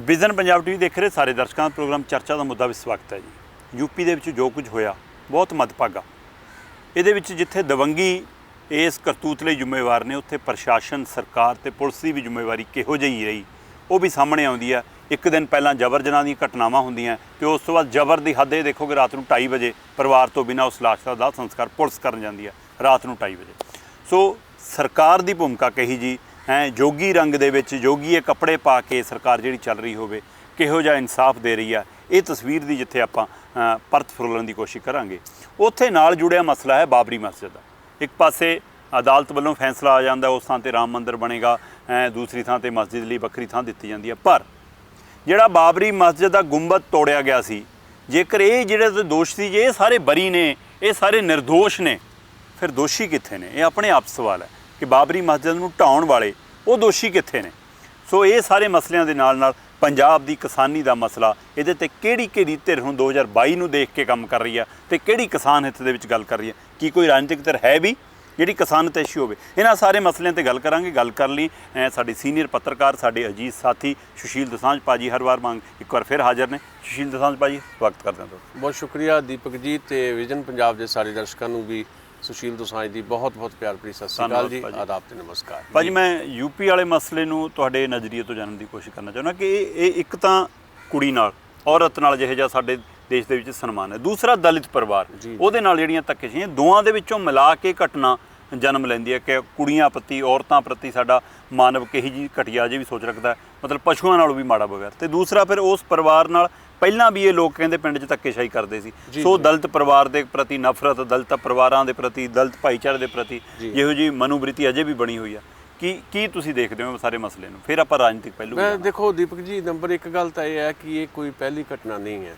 Vision Punjab TV ਦੇਖ ਰਹੇ ਸਾਰੇ ਦਰਸ਼ਕਾਂ ਦਾ ਪ੍ਰੋਗਰਾਮ ਚਰਚਾ ਦਾ ਮੁੱਦਾ ਵੀ ਸਵਾਗਤ ਹੈ ਜੀ। ਯੂਪੀ ਦੇ ਵਿੱਚ ਜੋ ਕੁਝ ਹੋਇਆ ਬਹੁਤ ਮੰਦਭਾਗਾ। ਇਹਦੇ ਵਿੱਚ ਜਿੱਥੇ ਦਵੰਗੀ ਇਸ ਕਰਤੂਤ ਲਈ ਜ਼ਿੰਮੇਵਾਰ ਨੇ, ਉੱਥੇ ਪ੍ਰਸ਼ਾਸਨ, ਸਰਕਾਰ ਤੇ ਪੁਲਿਸ ਦੀ ਵੀ ਜ਼ਿੰਮੇਵਾਰੀ ਕਿਹੋ ਜਿਹੀ ਰਹੀ ਉਹ ਵੀ ਸਾਹਮਣੇ ਆਉਂਦੀ ਹੈ। ਇੱਕ ਦਿਨ ਪਹਿਲਾਂ ਜਬਰ ਜਨਾਹ ਦੀਆਂ ਘਟਨਾਵਾਂ ਹੁੰਦੀਆਂ ਤੇ ਉਸ ਤੋਂ ਬਾਅਦ ਜਬਰ ਦੀ ਹੱਦ ਇਹ ਦੇਖੋਗੇ ਰਾਤ ਨੂੰ 2:30 ਵਜੇ ਪਰਿਵਾਰ ਤੋਂ ਬਿਨਾਂ ਉਸ ਲਾਸ਼ ਦਾ ਦਾਹ ਸੰਸਕਾਰ ਪੁਲਿਸ ਕਰਨ ਜਾਂਦੀ ਹੈ ਰਾਤ ਨੂੰ 2:30 ਵਜੇ। ਸੋ ਸਰਕਾਰ ਦੀ ਭੂਮਿਕਾ ਕਹੀ ਜੀ ਹੈ, ਜੋਗੀ ਰੰਗ ਦੇ ਵਿੱਚ ਜੋਗੀਏ ਕੱਪੜੇ ਪਾ ਕੇ ਸਰਕਾਰ ਜਿਹੜੀ ਚੱਲ ਰਹੀ ਹੋਵੇ, ਕਿਹੋ ਜਿਹਾ ਇਨਸਾਫ ਦੇ ਰਹੀ ਆ, ਇਹ ਤਸਵੀਰ ਦੀ ਜਿੱਥੇ ਆਪਾਂ ਪਰਤ ਫਰੋਲਣ ਦੀ ਕੋਸ਼ਿਸ਼ ਕਰਾਂਗੇ। ਉੱਥੇ ਨਾਲ ਜੁੜਿਆ ਮਸਲਾ ਹੈ ਬਾਬਰੀ ਮਸਜਿਦ ਦਾ। ਇੱਕ ਪਾਸੇ ਅਦਾਲਤ ਵੱਲੋਂ ਫੈਸਲਾ ਆ ਜਾਂਦਾ ਉਸ ਥਾਂ 'ਤੇ ਰਾਮ ਮੰਦਿਰ ਬਣੇਗਾ, ਦੂਸਰੀ ਥਾਂ 'ਤੇ ਮਸਜਿਦ ਲਈ ਵੱਖਰੀ ਥਾਂ ਦਿੱਤੀ ਜਾਂਦੀ ਹੈ। ਪਰ ਜਿਹੜਾ ਬਾਬਰੀ ਮਸਜਿਦ ਦਾ ਗੁੰਬਦ ਤੋੜਿਆ ਗਿਆ ਸੀ, ਜੇਕਰ ਇਹ ਜਿਹੜੇ ਦੋਸ਼ ਸੀ ਜੇ ਇਹ ਸਾਰੇ ਬਰੀ ਨੇ, ਇਹ ਸਾਰੇ ਨਿਰਦੋਸ਼ ਨੇ, ਫਿਰ ਦੋਸ਼ੀ ਕਿੱਥੇ ਨੇ? ਇਹ ਆਪਣੇ ਆਪ ਸਵਾਲ ਹੈ ਕਿ ਬਾਬਰੀ ਮਸਜਿਦ ਨੂੰ ਢਾਉਣ ਵਾਲੇ ਉਹ ਦੋਸ਼ੀ ਕਿੱਥੇ ਨੇ? ਸੋ ਇਹ ਸਾਰੇ ਮਸਲਿਆਂ ਦੇ ਨਾਲ ਨਾਲ ਪੰਜਾਬ ਦੀ ਕਿਸਾਨੀ ਦਾ ਮਸਲਾ, ਇਹਦੇ ਤੇ ਕਿਹੜੀ ਧਿਰ ਹੁਣ 2022 ਨੂੰ ਦੇਖ ਕੇ ਕੰਮ ਕਰ ਰਹੀ ਹੈ ਤੇ ਕਿਹੜੀ ਕਿਸਾਨ ਹਿੱਤ ਦੇ ਵਿੱਚ ਗੱਲ ਕਰ ਰਹੀ ਹੈ? ਕੀ ਕੋਈ ਰਾਜਨੀਤਿਕ ਧਿਰ ਹੈ ਵੀ ਜਿਹੜੀ ਕਿਸਾਨ ਤੈਸ਼ੀ ਹੋਵੇ? ਇਹਨਾਂ ਸਾਰੇ ਮਸਲਿਆਂ ਤੇ ਗੱਲ ਕਰਾਂਗੇ। ਗੱਲ ਕਰਨ ਲਈ ਸਾਡੇ ਸੀਨੀਅਰ ਪੱਤਰਕਾਰ, ਸਾਡੇ ਅਜੀਜ਼ ਸਾਥੀ ਸੁਸ਼ੀਲ ਦੋਸਾਂਝ ਭਾਜੀ ਹਰ ਵਾਰ ਵਾਂਗ ਇੱਕ ਵਾਰ ਫਿਰ ਹਾਜ਼ਰ ਨੇ। ਸੁਸ਼ੀਲ ਦੋਸਾਂਝ ਭਾਜੀ, ਸਵਾਗਤ ਕਰਦੇ ਹਾਂ ਤੁਹਾਡਾ। ਬਹੁਤ ਸ਼ੁਕਰੀਆ ਦੀਪਕ ਜੀ, ਤੇ ਵਿਜ਼ਨ ਪੰਜਾਬ ਦੇ ਸਾਰੇ ਦਰਸ਼ਕਾਂ ਨੂੰ ਵੀ ਸੁਸ਼ੀਲ ਦੋਸਾਂਝ ਦੀ ਬਹੁਤ ਪਿਆਰ ਭਰੀ ਸਤਿ ਸ਼੍ਰੀ ਅਕਾਲ ਜੀ, ਆਦਾਬ ਤੇ ਨਮਸਕਾਰ। ਭਾਜੀ, ਮੈਂ ਯੂਪੀ ਵਾਲੇ ਮਸਲੇ ਨੂੰ ਤੁਹਾਡੇ ਨਜ਼ਰੀਏ ਤੋਂ ਜਾਣਨ ਦੀ ਕੋਸ਼ਿਸ਼ ਕਰਨਾ ਚਾਹੁੰਦਾ ਕਿ ਇਹ ਇੱਕ ਤਾਂ ਕੁੜੀ ਨਾਲ, ਔਰਤ ਨਾਲ ਜਿਹੋ ਜਿਹਾ ਸਾਡੇ ਦੇਸ਼ ਦੇ ਵਿੱਚ ਸਨਮਾਨ ਹੈ, ਦੂਸਰਾ ਦਲਿਤ ਪਰਿਵਾਰ, ਉਹਦੇ ਨਾਲ ਜਿਹੜੀਆਂ ਧੱਕੇਸ਼ਾਹੀਆਂ, ਦੋਵਾਂ ਦੇ ਵਿੱਚੋਂ ਮਿਲਾ ਕੇ ਘਟਨਾ ਜਨਮ ਲੈਂਦੀ ਹੈ ਕਿ ਕੁੜੀਆਂ ਪ੍ਰਤੀ, ਔਰਤਾਂ ਪ੍ਰਤੀ ਸਾਡਾ ਮਾਨਵ ਕਿਹੀ ਜੀ ਘਟੀਆ ਜੇ ਵੀ ਸੋਚ ਰੱਖਦਾ, ਮਤਲਬ ਪਸ਼ੂਆਂ ਨਾਲੋਂ ਵੀ ਮਾੜਾ ਬਗੈਰ। ਤੇ ਦੂਸਰਾ ਫਿਰ ਉਸ ਪਰਿਵਾਰ ਨਾਲ ਪਹਿਲਾਂ ਵੀ ਇਹ ਲੋਕ ਕਹਿੰਦੇ ਪਿੰਡ 'ਚ ਧੱਕੇਸ਼ਾਹੀ ਕਰਦੇ ਸੀ। ਸੋ ਦਲਿਤ ਪਰਿਵਾਰ ਦੇ ਪ੍ਰਤੀ ਨਫ਼ਰਤ, ਦਲਿਤ ਪਰਿਵਾਰਾਂ ਦੇ ਪ੍ਰਤੀ, ਦਲਿਤ ਭਾਈਚਾਰੇ ਦੇ ਪ੍ਰਤੀ ਜਿਹੋ ਜਿਹੀ ਮਨੋਵ੍ਰਿਤੀ ਅਜੇ ਵੀ ਬਣੀ ਹੋਈ ਆ। ਕੀ ਤੁਸੀਂ ਦੇਖਦੇ ਹੋ ਸਾਰੇ ਮਸਲੇ ਨੂੰ? ਫਿਰ ਆਪਾਂ ਰਾਜਨੀਤਿਕ ਪਹਿਲੂ। ਮੈਂ ਦੇਖੋ ਦੀਪਕ ਜੀ, ਨੰਬਰ 1 ਗੱਲ ਤਾਂ ਇਹ ਹੈ ਕਿ ਇਹ ਕੋਈ ਪਹਿਲੀ ਘਟਨਾ ਨਹੀਂ ਹੈ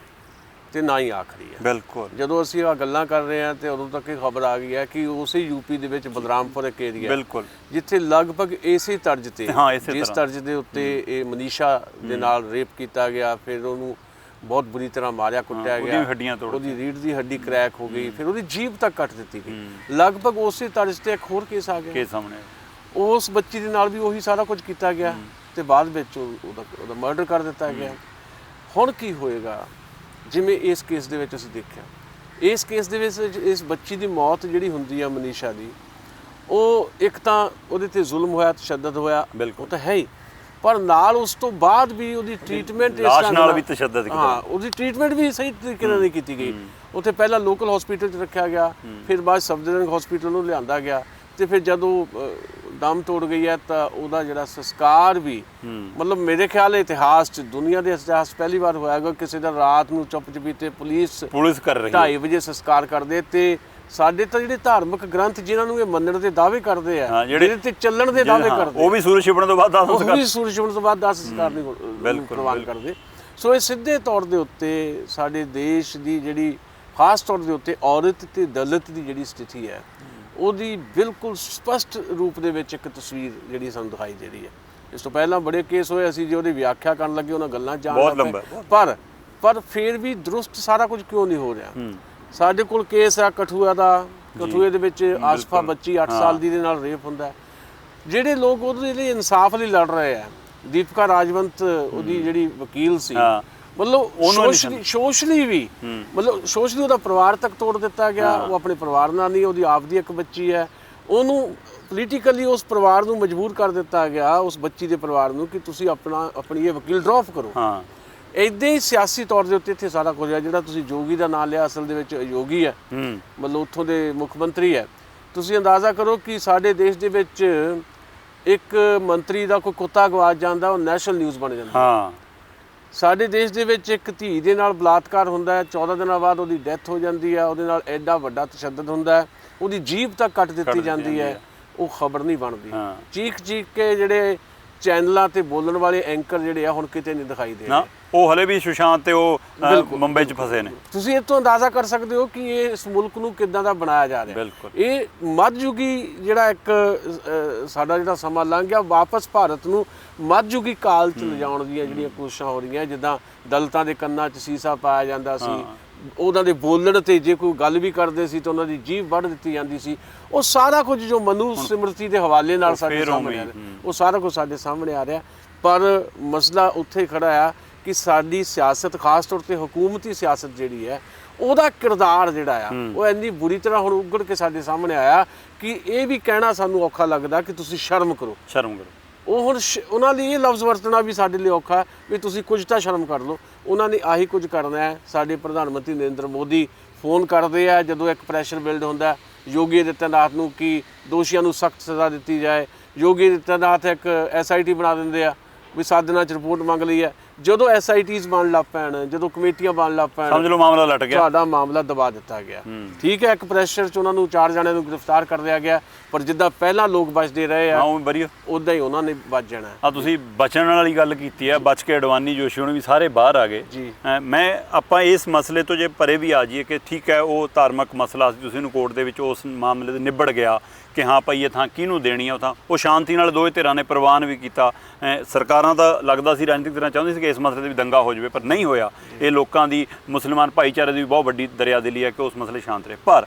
ਤੇ ਨਾ ਹੀ ਆਖਰੀ ਹੈ। ਬਿਲਕੁਲ। ਜਦੋਂ ਅਸੀਂ ਆ ਗੱਲਾਂ ਕਰ ਰਹੇ ਹਾਂ ਤੇ ਉਦੋਂ ਤੱਕ ਇਹ ਖਬਰ ਆ ਗਈ ਹੈ ਕਿ ਉਸੇ ਯੂਪੀ ਦੇ ਵਿੱਚ ਬਲਰਾਮਪੁਰ ਇੱਕ ਏਰੀਆ, ਬਿਲਕੁਲ, ਜਿੱਥੇ ਲਗਭਗ ਇਸੇ ਤਰਜ਼ ਤੇ, ਜਿਸ ਤਰਜ਼ ਦੇ ਉੱਤੇ ਇਹ ਮਨੀਸ਼ਾ ਦੇ ਨਾਲ ਰੇਪ ਕੀਤਾ ਗਿਆ, ਫਿਰ ਉਹਨੂੰ ਬਹੁਤ ਬੁਰੀ ਤਰ੍ਹਾਂ ਮਾਰਿਆ ਕੁੱਟਿਆ ਗਿਆ, ਉਹਦੀ ਰੀੜ੍ਹ ਦੀ ਹੱਡੀ ਕਰੈਕ ਹੋ ਗਈ, ਫਿਰ ਉਹਦੀ ਜੀਭ ਤੱਕ ਕੱਟ ਦਿੱਤੀ ਗਈ। ਲਗਭਗ ਉਸੇ ਤਰਜ਼ ਤੇ ਇੱਕ ਹੋਰ ਕੇਸ ਆ ਗਿਆ ਸਾਹਮਣੇ। ਉਸ ਬੱਚੀ ਦੇ ਨਾਲ ਵੀ ਉਹੀ ਸਾਰਾ ਕੁਝ ਕੀਤਾ ਗਿਆ ਤੇ ਬਾਅਦ ਵਿੱਚ ਉਹਦਾ ਮਰਡਰ ਕਰ ਦਿੱਤਾ ਗਿਆ। ਹੁਣ ਕੀ ਹੋਏਗਾ? ਜਿਵੇਂ ਇਸ ਕੇਸ ਦੇ ਵਿੱਚ ਅਸੀਂ ਦੇਖਿਆ, ਇਸ ਕੇਸ ਦੇ ਵਿੱਚ ਇਸ ਬੱਚੀ ਦੀ ਮੌਤ ਜਿਹੜੀ ਹੁੰਦੀ ਆ ਮਨੀਸ਼ਾ ਦੀ, ਉਹ ਇੱਕ ਤਾਂ ਉਹਦੇ ਤੇ ਜ਼ੁਲਮ ਹੋਇਆ, ਤਸ਼ੱਦਦ ਹੋਇਆ, ਉਹ ਤਾਂ ਹੈ ਹੀ, ਪਰ ਨਾਲ ਉਸ ਤੋਂ ਬਾਅਦ ਵੀ ਉਹਦੀ ਟ੍ਰੀਟਮੈਂਟ ਲਾਸ਼ ਨਾਲ ਵੀ ਤਸ਼ੱਦਦ ਕੀਤਾ। ਹਾਂ, ਉਹਦੀ ਟ੍ਰੀਟਮੈਂਟ ਵੀ ਸਹੀ ਤਰੀਕੇ ਨਾਲ ਨਹੀਂ ਕੀਤੀ ਗਈ। ਉੱਥੇ ਪਹਿਲਾਂ ਲੋਕਲ ਹਸਪੀਟਲ 'ਚ ਰੱਖਿਆ ਗਿਆ, ਫਿਰ ਬਾਅਦ ਸਫਦਰਜੰਗ ਹਸਪੀਟਲ ਨੂੰ ਲਿਆਂਦਾ ਗਿਆ, ਤੇ ਫਿਰ ਜਦੋਂ ਦਮ ਤੋੜ ਗਈ ਹੈ ਤਾਂ ਉਹਦਾ ਜਿਹੜਾ ਸੰਸਕਾਰ ਵੀ, ਮਤਲਬ ਮੇਰੇ ਖਿਆਲ ਇਤਿਹਾਸ 'ਚ, ਦੁਨੀਆ ਦੇ ਇਤਿਹਾਸ ਪਹਿਲੀ ਵਾਰ ਹੋਇਆਗਾ ਕਿਸੇ ਦਾ ਰਾਤ ਨੂੰ ਚੁੱਪ-ਚਪੀਤੇ ਪੁਲਿਸ ਕਰ ਰਹੀ 2:30 ਵਜੇ ਸੰਸਕਾਰ ਕਰਦੇ। ਤੇ ਸਾਡੇ ਤਾਂ ਜਿਹੜੇ ਧਾਰਮਿਕ ਗ੍ਰੰਥ ਜਿਨ੍ਹਾਂ ਨੂੰ ਇਹ ਮੰਨਣ ਦੇ ਦਾਅਵੇ ਕਰਦੇ ਆ, ਜਿਹੜੇ ਤੇ ਚੱਲਣ ਦੇ ਦਾਅਵੇ ਕਰਦੇ, ਉਹ ਵੀ ਸੂਰਜ ਛਿਪਣ ਤੋਂ ਬਾਅਦ ਦਾਹ ਸੰਸਕਾਰ ਨਹੀਂ ਪ੍ਰਵਾਨ ਕਰਦੇ। ਸੋ ਇਹ ਸਿੱਧੇ ਤੌਰ ਦੇ ਉੱਤੇ ਸਾਡੇ ਦੇਸ਼ ਦੀ ਜਿਹੜੀ ਖਾਸ ਤੌਰ ਦੇ ਉੱਤੇ ਔਰਤ ਤੇ ਦਲਿਤ ਦੀ ਜਿਹੜੀ ਸਥਿਤੀ ਹੈ, ਉਹਦੀ ਬਿਲਕੁਲ ਸਪਸ਼ਟ ਰੂਪ ਦੇ ਵਿੱਚ ਇੱਕ ਤਸਵੀਰ ਜਿਹੜੀ ਸਾਨੂੰ ਦਿਖਾਈ ਦੇ ਰਹੀ ਹੈ। ਇਸ ਤੋਂ ਪਹਿਲਾਂ ਬੜੇ ਕੇਸ ਹੋਏ, ਅਸੀਂ ਜੇ ਉਹਦੀ ਵਿਆਖਿਆ ਕਰਨ ਲੱਗੇ ਉਹਨਾਂ ਗੱਲਾਂ ਜਾਣ, ਪਰ ਫਿਰ ਵੀ ਦਰੁਸਤ ਸਾਰਾ ਕੁਝ ਕਿਉਂ ਨਹੀਂ ਹੋ ਰਿਹਾ? ਸਾਡੇ ਕੋਲ ਕੇਸ ਆ ਕਠੂਆ ਦਾ, ਕਠੂਏ ਦੇ ਵਿੱਚ ਆਸਫਾ ਬੱਚੀ 8 ਸਾਲ ਦੀ ਦੇ ਨਾਲ ਰੇਪ ਹੁੰਦਾ। ਜਿਹੜੇ ਲੋਕ ਉਹਦੇ ਲਈ ਇਨਸਾਫ ਲਈ ਲੜ ਰਹੇ ਆ, ਦੀਪਕਾ ਰਾਜਵੰਤ ਉਹਦੀ ਜਿਹੜੀ ਵਕੀਲ ਸੀ, ਮਤਲਬ ਸੋਸ਼ਲੀ ਵੀ, ਮਤਲਬ ਸੋਸ਼ਲੀ ਉਹਦਾ ਪਰਿਵਾਰ ਤੱਕ ਤੋੜ ਦਿੱਤਾ ਗਿਆ। ਉਹ ਆਪਣੇ ਪਰਿਵਾਰ ਨਾਲ ਨਹੀਂ, ਉਹਦੀ ਆਪਦੀ ਇੱਕ ਬੱਚੀ ਹੈ, ਉਹਨੂੰ ਪੋਲੀਟੀਕਲੀ ਉਸ ਪਰਿਵਾਰ ਨੂੰ ਮਜਬੂਰ ਕਰ ਦਿੱਤਾ ਗਿਆ, ਉਸ ਬੱਚੀ ਦੇ ਪਰਿਵਾਰ ਨੂੰ, ਕਿ ਤੁਸੀਂ ਆਪਣੀ ਇਹ ਵਕੀਲ ਡਰਾਪ ਕਰੋ। ਇੱਦਾਂ ਹੀ ਸਿਆਸੀ ਤੌਰ ਦੇ ਉੱਤੇ ਇੱਥੇ ਸਾਰਾ ਕੁਝ ਹੈ। ਜਿਹੜਾ ਤੁਸੀਂ ਜੋਗੀ ਦਾ ਨਾਂ ਲਿਆ, ਅਸਲ ਦੇ ਵਿੱਚ ਯੋਗੀ ਹੈ, ਮਤਲਬ ਉੱਥੋਂ ਦੇ ਮੁੱਖ ਮੰਤਰੀ ਹੈ। ਤੁਸੀਂ ਅੰਦਾਜ਼ਾ ਕਰੋ ਕਿ ਸਾਡੇ ਦੇਸ਼ ਦੇ ਵਿੱਚ ਇੱਕ ਮੰਤਰੀ ਦਾ ਕੋਈ ਕੁੱਤਾ ਗਵਾਚ ਜਾਂਦਾ, ਉਹ ਨੈਸ਼ਨਲ ਨਿਊਜ਼ ਬਣ ਜਾਂਦਾ। ਸਾਡੇ ਦੇਸ਼ ਦੇ ਵਿੱਚ ਇੱਕ ਧੀ ਦੇ ਨਾਲ ਬਲਾਤਕਾਰ ਹੁੰਦਾ ਹੈ, 14 ਦਿਨਾਂ ਬਾਅਦ ਉਹਦੀ ਡੈਥ ਹੋ ਜਾਂਦੀ ਹੈ, ਉਹਦੇ ਨਾਲ ਐਡਾ ਵੱਡਾ ਤਸ਼ੱਦਦ ਹੁੰਦਾ ਹੈ, ਉਹਦੀ ਜੀਭ ਤੱਕ ਕੱਟ ਦਿੱਤੀ ਜਾਂਦੀ ਹੈ, ਉਹ ਖਬਰ ਨਹੀਂ ਬਣਦੀ। ਚੀਖ ਕੇ ਜਿਹੜੇ ਚੈਨਲਾਂ ਤੇ ਬੋਲਣ ਵਾਲੇ ਐਂਕਰ ਜਿਹੜੇ ਆ, ਹੁਣ ਕਿਤੇ ਨਹੀਂ ਦਿਖਾਈ ਦੇ ਰਹੇ। ਉਹ ਹਲੇ ਵੀ ਸੁਸ਼ਾਂਤ ਤੇ ਉਹ ਮੁੰਬਈ 'ਚ ਫਸੇ ਨੇ। ਤੁਸੀਂ ਇਹ ਤੋਂ ਅੰਦਾਜ਼ਾ ਕਰ ਸਕਦੇ ਹੋ ਕਿ ਇਹ ਇਸ ਮੁਲਕ ਨੂੰ ਕਿੱਦਾਂ ਦਾ ਬਣਾਇਆ ਜਾ ਰਿਹਾ। ਇਹ ਮੱਧਯੁਗੀ ਜਿਹੜਾ ਇੱਕ ਸਾਡਾ ਜਿਹੜਾ ਸਮਾਂ ਲੰਘ ਗਿਆ, ਵਾਪਸ ਭਾਰਤ ਨੂੰ ਮੱਧਯੁਗੀ ਕਾਲ 'ਚ ਲਿਜਾਉਣ ਦੀਆਂ ਜਿਹੜੀਆਂ ਕੋਸ਼ਿਸ਼ਾਂ ਹੋ ਰਹੀਆਂ। ਜਿੱਦਾਂ ਦਲਿਤਾਂ ਦੇ ਕੰਨਾਂ 'ਚ ਸੀਸਾ ਪਾਇਆ ਜਾਂਦਾ ਸੀ, ਉਹਨਾਂ ਦੇ ਬੋਲਣ ਤੇ ਜੇ ਕੋਈ ਗੱਲ ਵੀ ਕਰਦੇ ਸੀ ਤਾਂ ਉਹਨਾਂ ਦੀ ਜੀਭ ਵੱਢ ਦਿੱਤੀ ਜਾਂਦੀ ਸੀ। ਉਹ ਸਾਰਾ ਕੁਝ ਜੋ ਮਨੂ ਸਿਮਰਤੀ ਦੇ ਹਵਾਲੇ ਨਾਲ ਸਾਡੇ ਸਾਹਮਣੇ ਆ ਰਿਹਾ, ਉਹ ਸਾਰਾ ਕੁਝ ਸਾਡੇ ਸਾਹਮਣੇ ਆ ਰਿਹਾ। ਪਰ ਮਸਲਾ ਉੱਥੇ ਖੜਾ ਆ ਕਿ ਸਾਡੀ ਸਿਆਸਤ, ਖਾਸ ਤੌਰ ਤੇ ਹਕੂਮਤੀ ਸਿਆਸਤ ਜਿਹੜੀ ਹੈ, ਉਹਦਾ ਕਿਰਦਾਰ ਜਿਹੜਾ ਆ ਉਹ ਇੰਨੀ ਬੁਰੀ ਤਰ੍ਹਾਂ ਹੁਣ ਉਗੜ ਕੇ ਸਾਡੇ ਸਾਹਮਣੇ ਆਇਆ ਕਿ ਇਹ ਵੀ ਕਹਿਣਾ ਸਾਨੂੰ ਔਖਾ ਲੱਗਦਾ ਕਿ ਤੁਸੀਂ ਸ਼ਰਮ ਕਰੋ। ਉਹ ਹੁਣ ਉਹਨਾਂ ਲਈ ਇਹ ਲਫ਼ਜ਼ ਵਰਤਣਾ ਵੀ ਸਾਡੇ ਲਈ ਔਖਾ ਵੀ ਤੁਸੀਂ ਕੁਝ ਤਾਂ ਸ਼ਰਮ ਕਰ ਲਓ। ਉਹਨਾਂ ਨੇ ਆਹੀ ਕੁਝ ਕਰਨਾ ਹੈ। ਸਾਡੇ ਪ੍ਰਧਾਨ ਮੰਤਰੀ ਨਰਿੰਦਰ ਮੋਦੀ ਫੋਨ ਕਰਦੇ ਆ ਜਦੋਂ ਇੱਕ ਪ੍ਰੈਸ਼ਰ ਬਿਲਡ ਹੁੰਦਾ ਯੋਗੀ ਆਦਿੱਤਿਆਨਾਥ ਨੂੰ ਕਿ ਦੋਸ਼ੀਆਂ ਨੂੰ ਸਖਤ ਸਜ਼ਾ ਦਿੱਤੀ ਜਾਏ। ਯੋਗੀ ਆਦਿੱਤਿਆਨਾਥ ਇੱਕ SIT ਬਣਾ ਦਿੰਦੇ ਆ ਵੀ 7 ਦਿਨਾਂ 'ਚ ਰਿਪੋਰਟ ਮੰਗ ਲਈ ਹੈ। ਜਦੋਂ SITs ਬਣ ਲੱਗ ਪੈਣ, ਜਦੋਂ ਕਮੇਟੀਆਂ ਬਣ ਲੱਗ ਪੈਣ, ਸਮਝ ਲਓ ਮਾਮਲਾ ਲਟ ਗਿਆ, ਤੁਹਾਡਾ ਮਾਮਲਾ ਦਬਾ ਦਿੱਤਾ ਗਿਆ। ਠੀਕ ਹੈ, ਇੱਕ ਪ੍ਰੈਸ਼ਰ 'ਚ ਉਹਨਾਂ ਨੂੰ 4 ਜਣਿਆਂ ਨੂੰ ਗ੍ਰਿਫਤਾਰ ਕਰ ਲਿਆ ਗਿਆ, ਪਰ ਜਿੱਦਾਂ ਪਹਿਲਾਂ ਲੋਕ ਬਚਦੇ ਰਹੇ ਆ ਉੱਦਾਂ ਹੀ ਉਹਨਾਂ ਨੇ ਬਚ ਜਾਣਾ। ਆ ਤੁਸੀਂ ਬਚਣ ਵਾਲੀ ਗੱਲ ਕੀਤੀ ਹੈ, ਬਚ ਕੇ ਅਡਵਾਨੀ ਜੋਸ਼ੀ ਹੁਣ ਵੀ ਸਾਰੇ ਬਾਹਰ ਆ ਗਏ ਜੀ। ਆਪਾਂ ਇਸ ਮਸਲੇ ਤੋਂ ਜੇ ਪਰੇ ਵੀ ਆ ਜਾਈਏ ਕਿ ਠੀਕ ਹੈ ਉਹ ਧਾਰਮਿਕ ਮਸਲਾ ਸੀ, ਤੁਸੀਂ ਨੂੰ ਕੋਰਟ ਦੇ ਵਿੱਚ ਉਸ ਮਾਮਲੇ ਦੇ ਨਿਬੜ ਗਿਆ ਕਿ ਹਾਂ ਭਾਈ ਇਹ ਥਾਂ ਕਿਹਨੂੰ ਦੇਣੀ ਆ, ਉਹ ਥਾਂ ਉਹ ਸ਼ਾਂਤੀ ਨਾਲ ਦੋਵੇਂ ਧਿਰਾਂ ਨੇ ਪ੍ਰਵਾਨ ਵੀ ਕੀਤਾ। ਸਰਕਾਰਾਂ ਦਾ ਲੱਗਦਾ ਸੀ ਰਾਜਨੀਤਿਕ ਧਿਰਾਂ ਚਾਹੁੰਦੀ ਸੀ ਕਿ ਇਸ ਮਸਲੇ ਤੇ ਵੀ ਦੰਗਾ ਹੋ ਜਾਵੇ, ਪਰ ਨਹੀਂ ਹੋਇਆ। ਇਹ ਲੋਕਾਂ ਦੀ, ਮੁਸਲਮਾਨ ਭਾਈਚਾਰੇ ਦੀ ਵੀ ਬਹੁਤ ਵੱਡੀ ਦਰਿਆਦਿਲੀ ਹੈ ਕਿ ਉਸ ਮਸਲੇ ਸ਼ਾਂਤ ਰਹੇ। ਪਰ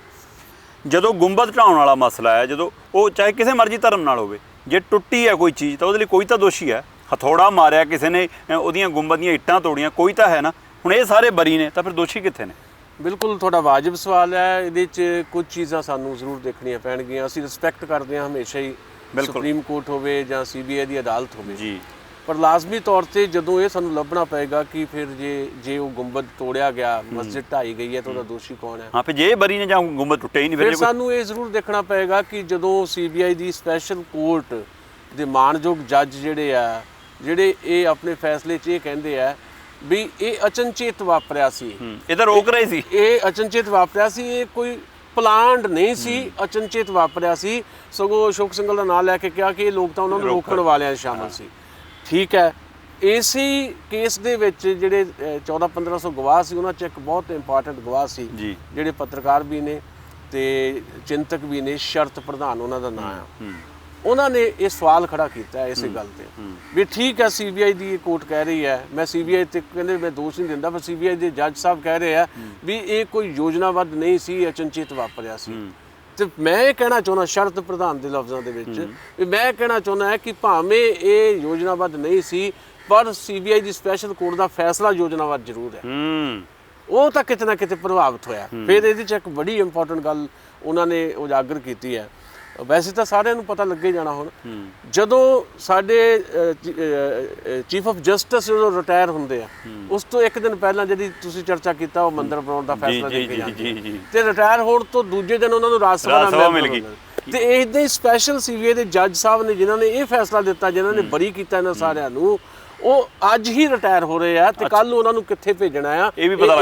ਜਦੋਂ ਗੁੰਬਦ ਢਾਉਣ ਵਾਲਾ ਮਸਲਾ ਹੈ, ਜਦੋਂ ਉਹ ਚਾਹੇ ਕਿਸੇ ਮਰਜ਼ੀ ਧਰਮ ਨਾਲ ਹੋਵੇ, ਜੇ ਟੁੱਟੀ ਹੈ ਕੋਈ ਚੀਜ਼ ਤਾਂ ਉਹਦੇ ਲਈ ਕੋਈ ਤਾਂ ਦੋਸ਼ੀ ਹੈ। ਹਥੌੜਾ ਮਾਰਿਆ ਕਿਸੇ ਨੇ, ਉਹਦੀਆਂ ਗੁੰਬਦ ਦੀਆਂ ਇੱਟਾਂ ਤੋੜੀਆਂ, ਕੋਈ ਤਾਂ ਹੈ ਨਾ। ਹੁਣ ਇਹ ਸਾਰੇ ਬਰੀ ਨੇ ਤਾਂ ਫਿਰ ਦੋਸ਼ੀ ਕਿੱਥੇ ਨੇ? ਬਿਲਕੁਲ ਤੁਹਾਡਾ ਵਾਜਿਬ ਸਵਾਲ ਹੈ। ਇਹਦੇ 'ਚ ਕੁਝ ਚੀਜ਼ਾਂ ਸਾਨੂੰ ਜ਼ਰੂਰ ਦੇਖਣੀਆਂ ਪੈਣਗੀਆਂ। ਅਸੀਂ ਰਿਸਪੈਕਟ ਕਰਦੇ ਹਾਂ ਹਮੇਸ਼ਾ ਹੀ, ਸੁਪਰੀਮ ਕੋਰਟ ਹੋਵੇ ਜਾਂ CBI ਦੀ ਅਦਾਲਤ ਹੋਵੇ ਜੀ, ਪਰ ਲਾਜ਼ਮੀ ਤੌਰ ਤੇ ਜਦੋਂ ਇਹ ਸਾਨੂੰ ਲੱਭਣਾ ਪਏਗਾ ਕਿ ਫਿਰ ਜੇ ਉਹ ਗੁੰਬਦ ਤੋੜਿਆ ਗਿਆ, ਮਸਜਿਦ ਢਾਈ ਗਈ ਹੈ ਤਾਂ ਉਹਦਾ ਦੋਸ਼ੀ ਕੌਣ ਹੈ। ਹਾਂ, ਫਿਰ ਜੇ ਬਰੀ ਨੇ ਜਾਂ ਗੁੰਬਦ ਟੁੱਟੇ ਹੀ ਨਹੀਂ, ਫਿਰ ਸਾਨੂੰ ਇਹ ਜ਼ਰੂਰ ਦੇਖਣਾ ਪਏਗਾ ਕਿ ਜਦੋਂ CBI ਦੀ ਸਪੈਸ਼ਲ ਕੋਰਟ ਦੇ ਮਾਣਯੋਗ ਜੱਜ ਜਿਹੜੇ ਇਹ ਆਪਣੇ ਫੈਸਲੇ 'ਚ ਇਹ ਕਹਿੰਦੇ ਆ ਵੀ ਇਹ ਅਚਨਚੇਤ ਵਾਪਰਿਆ ਸੀ, ਇਹ ਤਾਂ ਰੋਕ ਰਹੇ ਸੀ, ਇਹ ਅਚਨਚੇਤ ਵਾਪਰਿਆ ਸੀ, ਇਹ ਕੋਈ ਪਲਾਨਡ ਨਹੀਂ ਸੀ, ਅਚਨਚੇਤ ਵਾਪਰਿਆ ਸੀ। ਸਗੋਂ ਅਸ਼ੋਕ ਸਿੰਘਲ ਦਾ ਨਾਮ ਲੈ ਕੇ ਕਿਹਾ ਕਿ ਇਹ ਲੋਕ ਤਾਂ ਉਹਨਾਂ ਨੂੰ ਰੋਕਣ ਵਾਲਿਆਂ 'ਚ ਸ਼ਾਮਲ ਸੀ। ਠੀਕ ਹੈ, ਇਸੇ ਕੇਸ ਦੇ ਵਿੱਚ ਜਿਹੜੇ 1400-1500 ਗਵਾਹ ਸੀ, ਉਹਨਾਂ 'ਚ ਇੱਕ ਬਹੁਤ ਇੰਪੋਰਟੈਂਟ ਗਵਾਹ ਸੀ ਜਿਹੜੇ ਪੱਤਰਕਾਰ ਵੀ ਨੇ ਤੇ ਚਿੰਤਕ ਵੀ ਨੇ, ਸ਼ਰਤ ਪ੍ਰਧਾਨ ਉਹਨਾਂ ਦਾ ਨਾਮ ਆ। ਉਹਨਾਂ ਨੇ ਇਹ ਸਵਾਲ ਖੜਾ ਕੀਤਾ ਇਸੇ ਗੱਲ ਤੇ ਵੀ ਠੀਕ ਹੈ CBI ਦੀ ਇਹ ਕੋਰਟ ਕਹਿ ਰਹੀ ਹੈ, ਮੈਂ CBI ਤੇ ਕਹਿੰਦੇ ਮੈਂ ਦੋਸ਼ ਨਹੀਂ ਦਿੰਦਾ, ਪਰ CBI ਦੇ ਜੱਜ ਸਾਹਿਬ ਕਹਿ ਰਹੇ ਆ ਵੀ ਇਹ ਕੋਈ ਯੋਜਨਾਬੱਧ ਨਹੀਂ ਸੀ, ਅਚਨਚੇਤ ਵਾਪਰਿਆ ਸੀ। ਤੇ ਮੈਂ ਇਹ ਕਹਿਣਾ ਚਾਹੁੰਦਾ ਸ਼ਰਤ ਪ੍ਰਧਾਨ ਦੇ ਲਫ਼ਜ਼ਾਂ ਦੇ ਵਿੱਚ ਵੀ ਮੈਂ ਕਹਿਣਾ ਚਾਹੁੰਦਾ ਕਿ ਭਾਵੇਂ ਇਹ ਯੋਜਨਾਬੱਧ ਨਹੀਂ ਸੀ, ਪਰ CBI ਦੀ ਸਪੈਸ਼ਲ ਕੋਰਟ ਦਾ ਫੈਸਲਾ ਯੋਜਨਾਬੱਧ ਜ਼ਰੂਰ ਹੈ। ਉਹ ਤਾਂ ਕਿਤੇ ਨਾ ਕਿਤੇ ਪ੍ਰਭਾਵਿਤ ਹੋਇਆ। ਫਿਰ ਇਹਦੇ 'ਚ ਇੱਕ ਬੜੀ ਇੰਪੋਰਟੈਂਟ ਗੱਲ ਉਹਨਾਂ ਨੇ ਉਜਾਗਰ ਕੀਤੀ ਹੈ। ਵੈਸੇ ਤਾਂ ਸਾਰਿਆਂ ਨੂੰ ਪਤਾ ਲੱਗੇ ਜਾਣਾ ਹੁਣ, ਜਦੋਂ ਸਾਡੇ ਚੀਫ ਆਫ ਜਸਟਿਸ ਜਦੋਂ ਰਿਟਾਇਰ ਹੁੰਦੇ ਆ, ਉਸ ਤੋਂ ਇੱਕ ਦਿਨ ਪਹਿਲਾਂ ਜਿਹੜੀ ਤੁਸੀਂ ਚਰਚਾ ਕੀਤਾ ਉਹ ਮੰਦਰ ਬਣਾਉਣ ਦਾ ਫੈਸਲਾ ਦੇ ਕੇ ਜਾਂਦੇ ਤੇ ਰਿਟਾਇਰ ਹੋਣ ਤੋਂ ਦੂਜੇ ਦਿਨ ਉਹਨਾਂ ਨੂੰ ਰਾਜ ਸਭਾ ਦਾ ਮਿਲ ਗਈ। ਤੇ ਇਹਦੇ ਸਪੈਸ਼ਲ CBI ਦੇ ਜੱਜ ਸਾਹਿਬ ਨੇ ਜਿਨ੍ਹਾਂ ਨੇ ਇਹ ਫੈਸਲਾ ਦਿੱਤਾ, ਜਿਨ੍ਹਾਂ ਨੇ ਬਰੀ ਕੀਤਾ ਇਹਨਾਂ ਸਾਰਿਆਂ ਨੂੰ, ਉਹ ਅੱਜ ਹੀ ਰਿਟਾਇਰ ਹੋ ਰਹੇ ਆ ਤੇ ਕੱਲ ਨੂੰ ਉਹਨਾਂ ਨੂੰ ਕਿੱਥੇ ਭੇਜਣਾ ਆ ਇਹ ਵੀ ਪਤਾ